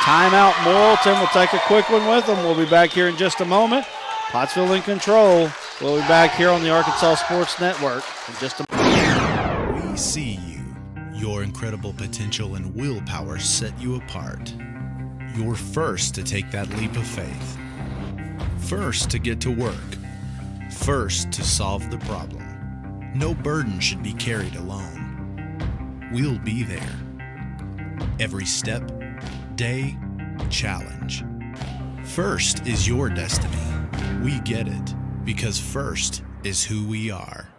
Timeout, Morrilton will take a quick one with them. We'll be back here in just a moment. Pottsville in control. We'll be back here on the Arkansas Sports Network in just a moment. We see you. Your incredible potential and willpower set you apart. You're first to take that leap of faith. First to get to work. First to solve the problem. No burden should be carried alone. We'll be there. Every step, day, challenge. First is your destiny. We get it, because first is who we are.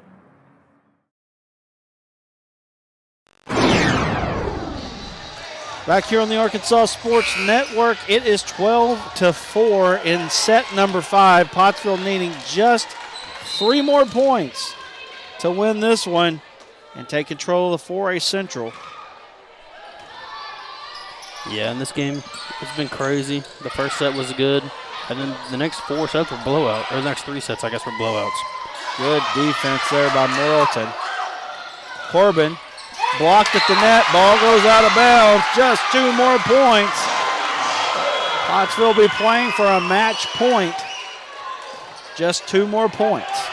Back here on the Arkansas Sports Network, it is 12-4 in set number 5. Pottsville needing just 3 more points to win this one and take control of the 4A Central. Yeah, in this game, it's been crazy. The first set was good, and then the next 4 sets were blowout, or the next 3 sets, I guess, were blowouts. Good defense there by Morrilton. Corbin blocked at the net. Ball goes out of bounds. Just 2 more points. Pottsville will be playing for a match point. Just 2 more points.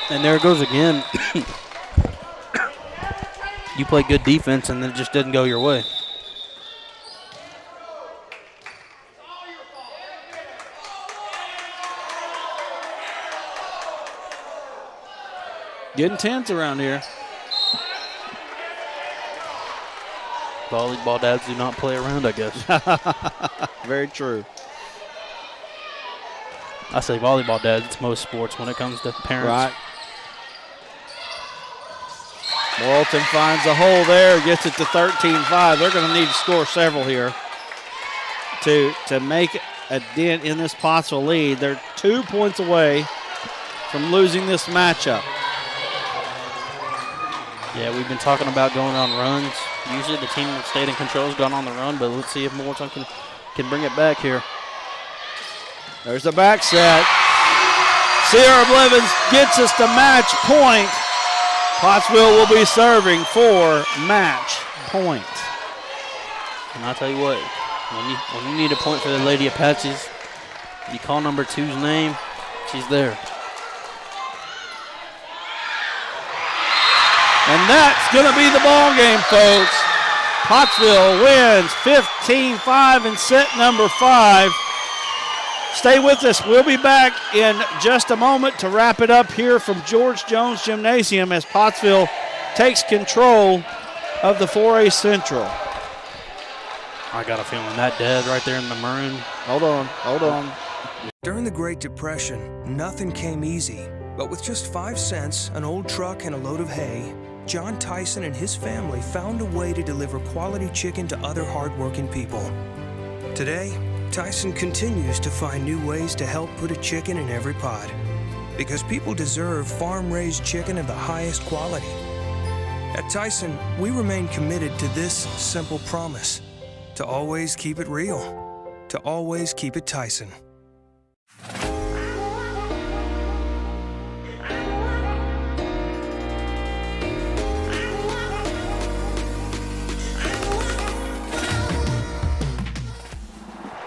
And there it goes again. You play good defense, and then it just didn't go your way. Getting tense around here. Volleyball dads do not play around, I guess. Very true. I say volleyball dads, it's most sports when it comes to parents. Right. Morrilton finds a hole there, gets it to 13-5. They're going to need to score several here to make a dent in this Pottsville lead. They're 2 points away from losing this matchup. Yeah, we've been talking about going on runs. Usually the team that stayed in control has gone on the run, but let's see if Morrilton can bring it back here. There's the back set. Sierra Blevins gets us to match point. Pottsville will be serving for match point. And I'll tell you what, when you need a point for the Lady Apaches, you call number 2's name, she's there. And that's going to be the ball game, folks. Pottsville wins 15-5 in set number 5. Stay with us. We'll be back in just a moment to wrap it up here from George Jones Gymnasium as Pottsville takes control of the 4A Central. I got a feeling that dead right there in the maroon. Hold on. During the Great Depression, nothing came easy. But with just 5 cents, an old truck, and a load of hay, John Tyson and his family found a way to deliver quality chicken to other hardworking people. Today, Tyson continues to find new ways to help put a chicken in every pot. Because people deserve farm-raised chicken of the highest quality. At Tyson, we remain committed to this simple promise: to always keep it real, to always keep it Tyson.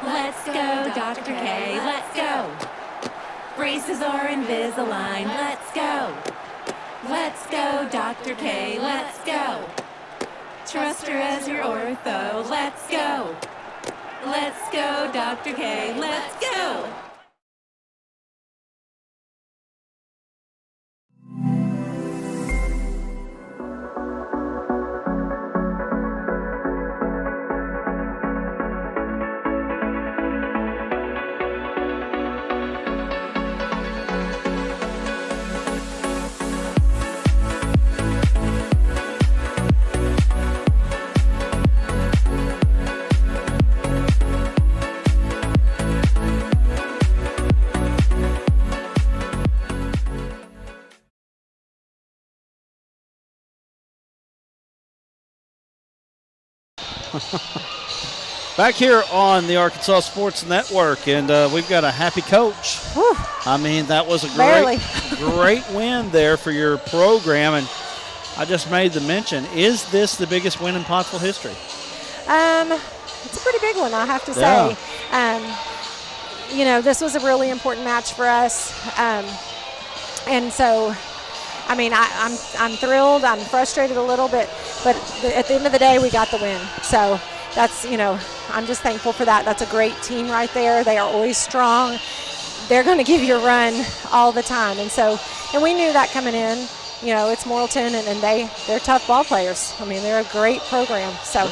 Let's go, Dr. K, let's go. Braces are Invisalign, let's go. Let's go, Dr. K, let's go. Trust her as your ortho, let's go. Let's go, Dr. K, let's go. Back here on the Arkansas Sports Network, and we've got a happy coach. Whew. I mean, that was a Barely. great win there for your program, and I just made the mention, is this the biggest win in Pottsville history? It's a pretty big one, I have to Yeah. say. You know, this was a really important match for us, and so, I mean, I'm thrilled. I'm frustrated a little bit, but at the end of the day, we got the win. So that's, you know, I'm just thankful for that. That's a great team right there. They are always strong. They're going to give you a run all the time, and we knew that coming in. You know, it's Morrilton, and they're tough ball players. I mean, they're a great program. So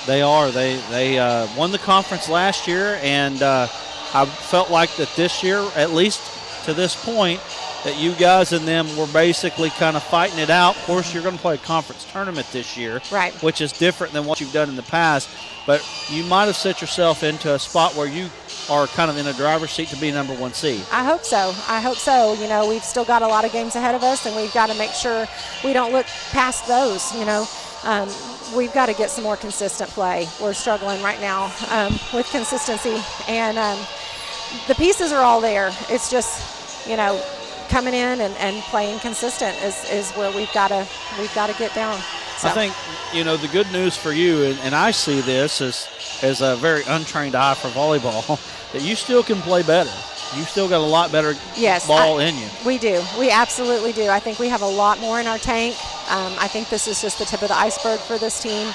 they are. They won the conference last year, and I felt like that this year, at least to this point, that you guys and them were basically kind of fighting it out. Of course, you're going to play a conference tournament this year, right, which is different than what you've done in the past. But you might have set yourself into a spot where you are kind of in a driver's seat to be number 1 seed. I hope so. You know, we've still got a lot of games ahead of us, and we've got to make sure we don't look past those. You know, we've got to get some more consistent play. We're struggling right now with consistency, and the pieces are all there. It's just, you know, coming in and playing consistent is where we've got to get down. So. I think, the good news for you, and I see this as a very untrained eye for volleyball, that you still can play better. You still got a lot better ball in you. We do. We absolutely do. I think we have a lot more in our tank. I think this is just the tip of the iceberg for this team.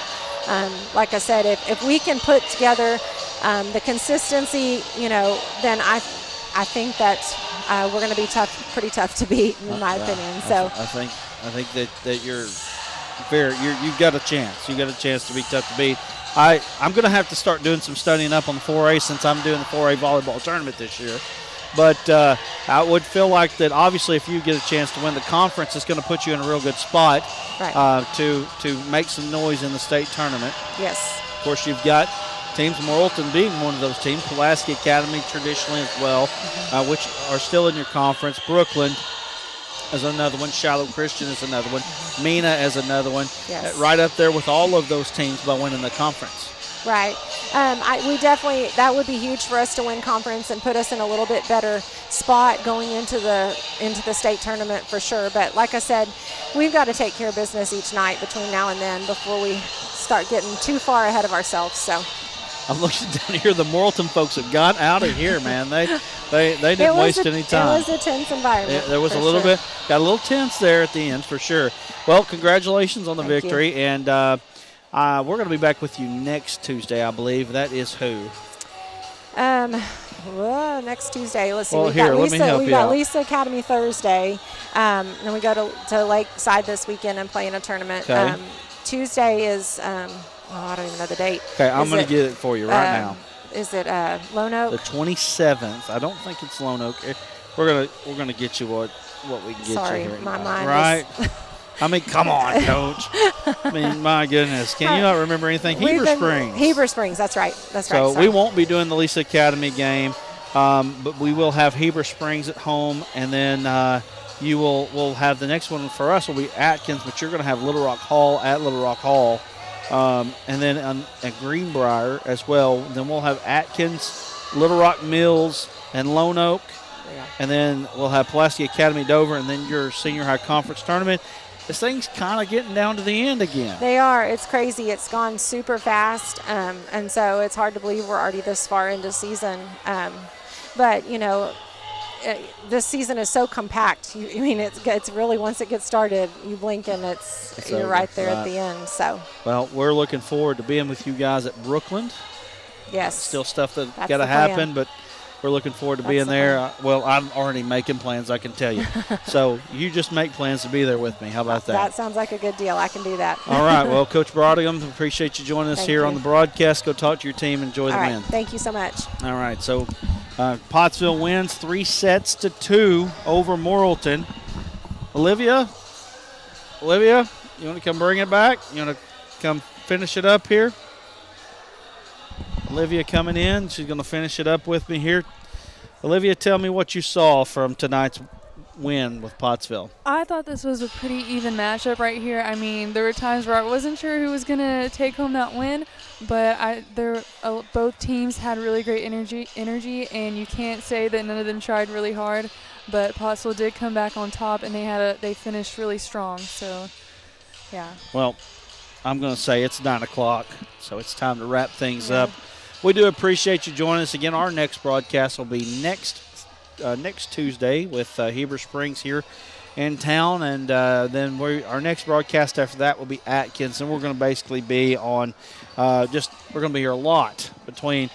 Like I said, if we can put together the consistency, then I think that we're going to be pretty tough to beat, in my opinion. So I think that you've got a chance. You've got a chance to be tough to beat. I'm going to have to start doing some studying up on the 4A since I'm doing the 4A volleyball tournament this year. But I would feel like that obviously if you get a chance to win the conference, it's going to put you in a real good spot to make some noise in the state tournament. Yes. Of course, you've got teams, Morrilton being one of those teams, Pulaski Academy traditionally as well, which are still in your conference. Brooklyn is another one. Shiloh Christian is another one. Mena is another one. Yes. Right up there with all of those teams by winning the conference. Right. We definitely, that would be huge for us to win conference and put us in a little bit better spot going into the state tournament for sure. But like I said, we've got to take care of business each night between now and then before we start getting too far ahead of ourselves. So I'm looking down here. The Morrilton folks have got out of here, man. They didn't waste any time. It was a tense environment. There was a little bit, got a little tense there at the end for sure. Well, congratulations on the victory. And we're going to be back with you next Tuesday, I believe. That is who? Next Tuesday. Let's see. Well, let me help you We got out. Lisa Academy Thursday. Then we go to Lakeside this weekend and play in a tournament. Okay. Tuesday is, I don't even know the date. Okay, I'm going to get it for you right now. Is it Lone Oak? The 27th. I don't think it's Lone Oak. We're gonna get you what we can get Sorry, you here. my mind right. is I mean, come on, Coach. I mean, my goodness. Can you not remember anything? Heber Springs. That's right. So we won't be doing the Lisa Academy game, but we will have Heber Springs at home, and then we'll have the next one for us will be Atkins, but you're going to have Little Rock Hall at Little Rock Hall, and then at Greenbrier as well. Then we'll have Atkins, Little Rock Mills, and Lone Oak, and then we'll have Pulaski Academy Dover, and then your senior high conference tournament. This thing's kind of getting down to the end again. They are. It's crazy. It's gone super fast, and so it's hard to believe we're already this far into season. But this season is so compact. It's really, once it gets started, you blink and you're right there at the end. So. Well, we're looking forward to being with you guys at Brookland. Yes. Still stuff that's got to happen, but we're looking forward to being there. Well, I'm already making plans, I can tell you. So you just make plans to be there with me. How about that? That sounds like a good deal. I can do that. All right. Well, Coach Brodigan, appreciate you joining us here on the broadcast. Go talk to your team. Enjoy the win. Thank you so much. All right. So Pottsville wins 3-2 over Morrilton. Olivia, you want to come bring it back? You want to come finish it up here? Olivia coming in. She's going to finish it up with me here. Olivia, tell me what you saw from tonight's win with Pottsville. I thought this was a pretty even matchup right here. I mean, there were times where I wasn't sure who was going to take home that win, but both teams had really great energy, and you can't say that none of them tried really hard. But Pottsville did come back on top, and they finished really strong. So, yeah. Well, I'm going to say it's 9 o'clock, so it's time to wrap things up. We do appreciate you joining us again. Our next broadcast will be next Tuesday with Heber Springs here in town, and then our next broadcast after that will be Atkins, and we're going to basically be on we're going to be here a lot between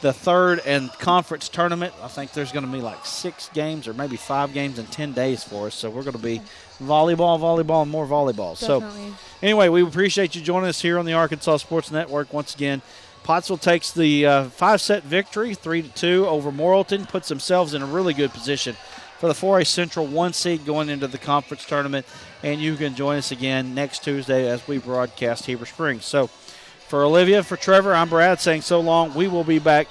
the third and conference tournament. I think there's going to be like 6 games or maybe 5 games in 10 days for us, so we're going to be volleyball, and more volleyball. Definitely. So anyway, we appreciate you joining us here on the Arkansas Sports Network once again. Pottsville takes the 5-set victory, 3-2 over Morrilton, puts themselves in a really good position for the 4A Central 1 seed going into the conference tournament. And you can join us again next Tuesday as we broadcast Heber Springs. So for Olivia, for Trevor, I'm Brad saying so long. We will be back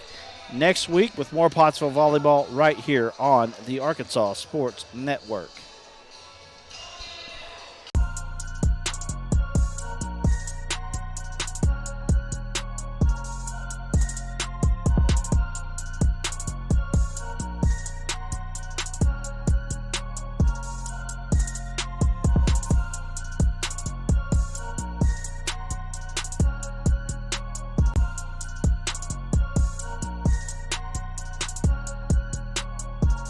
next week with more Pottsville volleyball right here on the Arkansas Sports Network.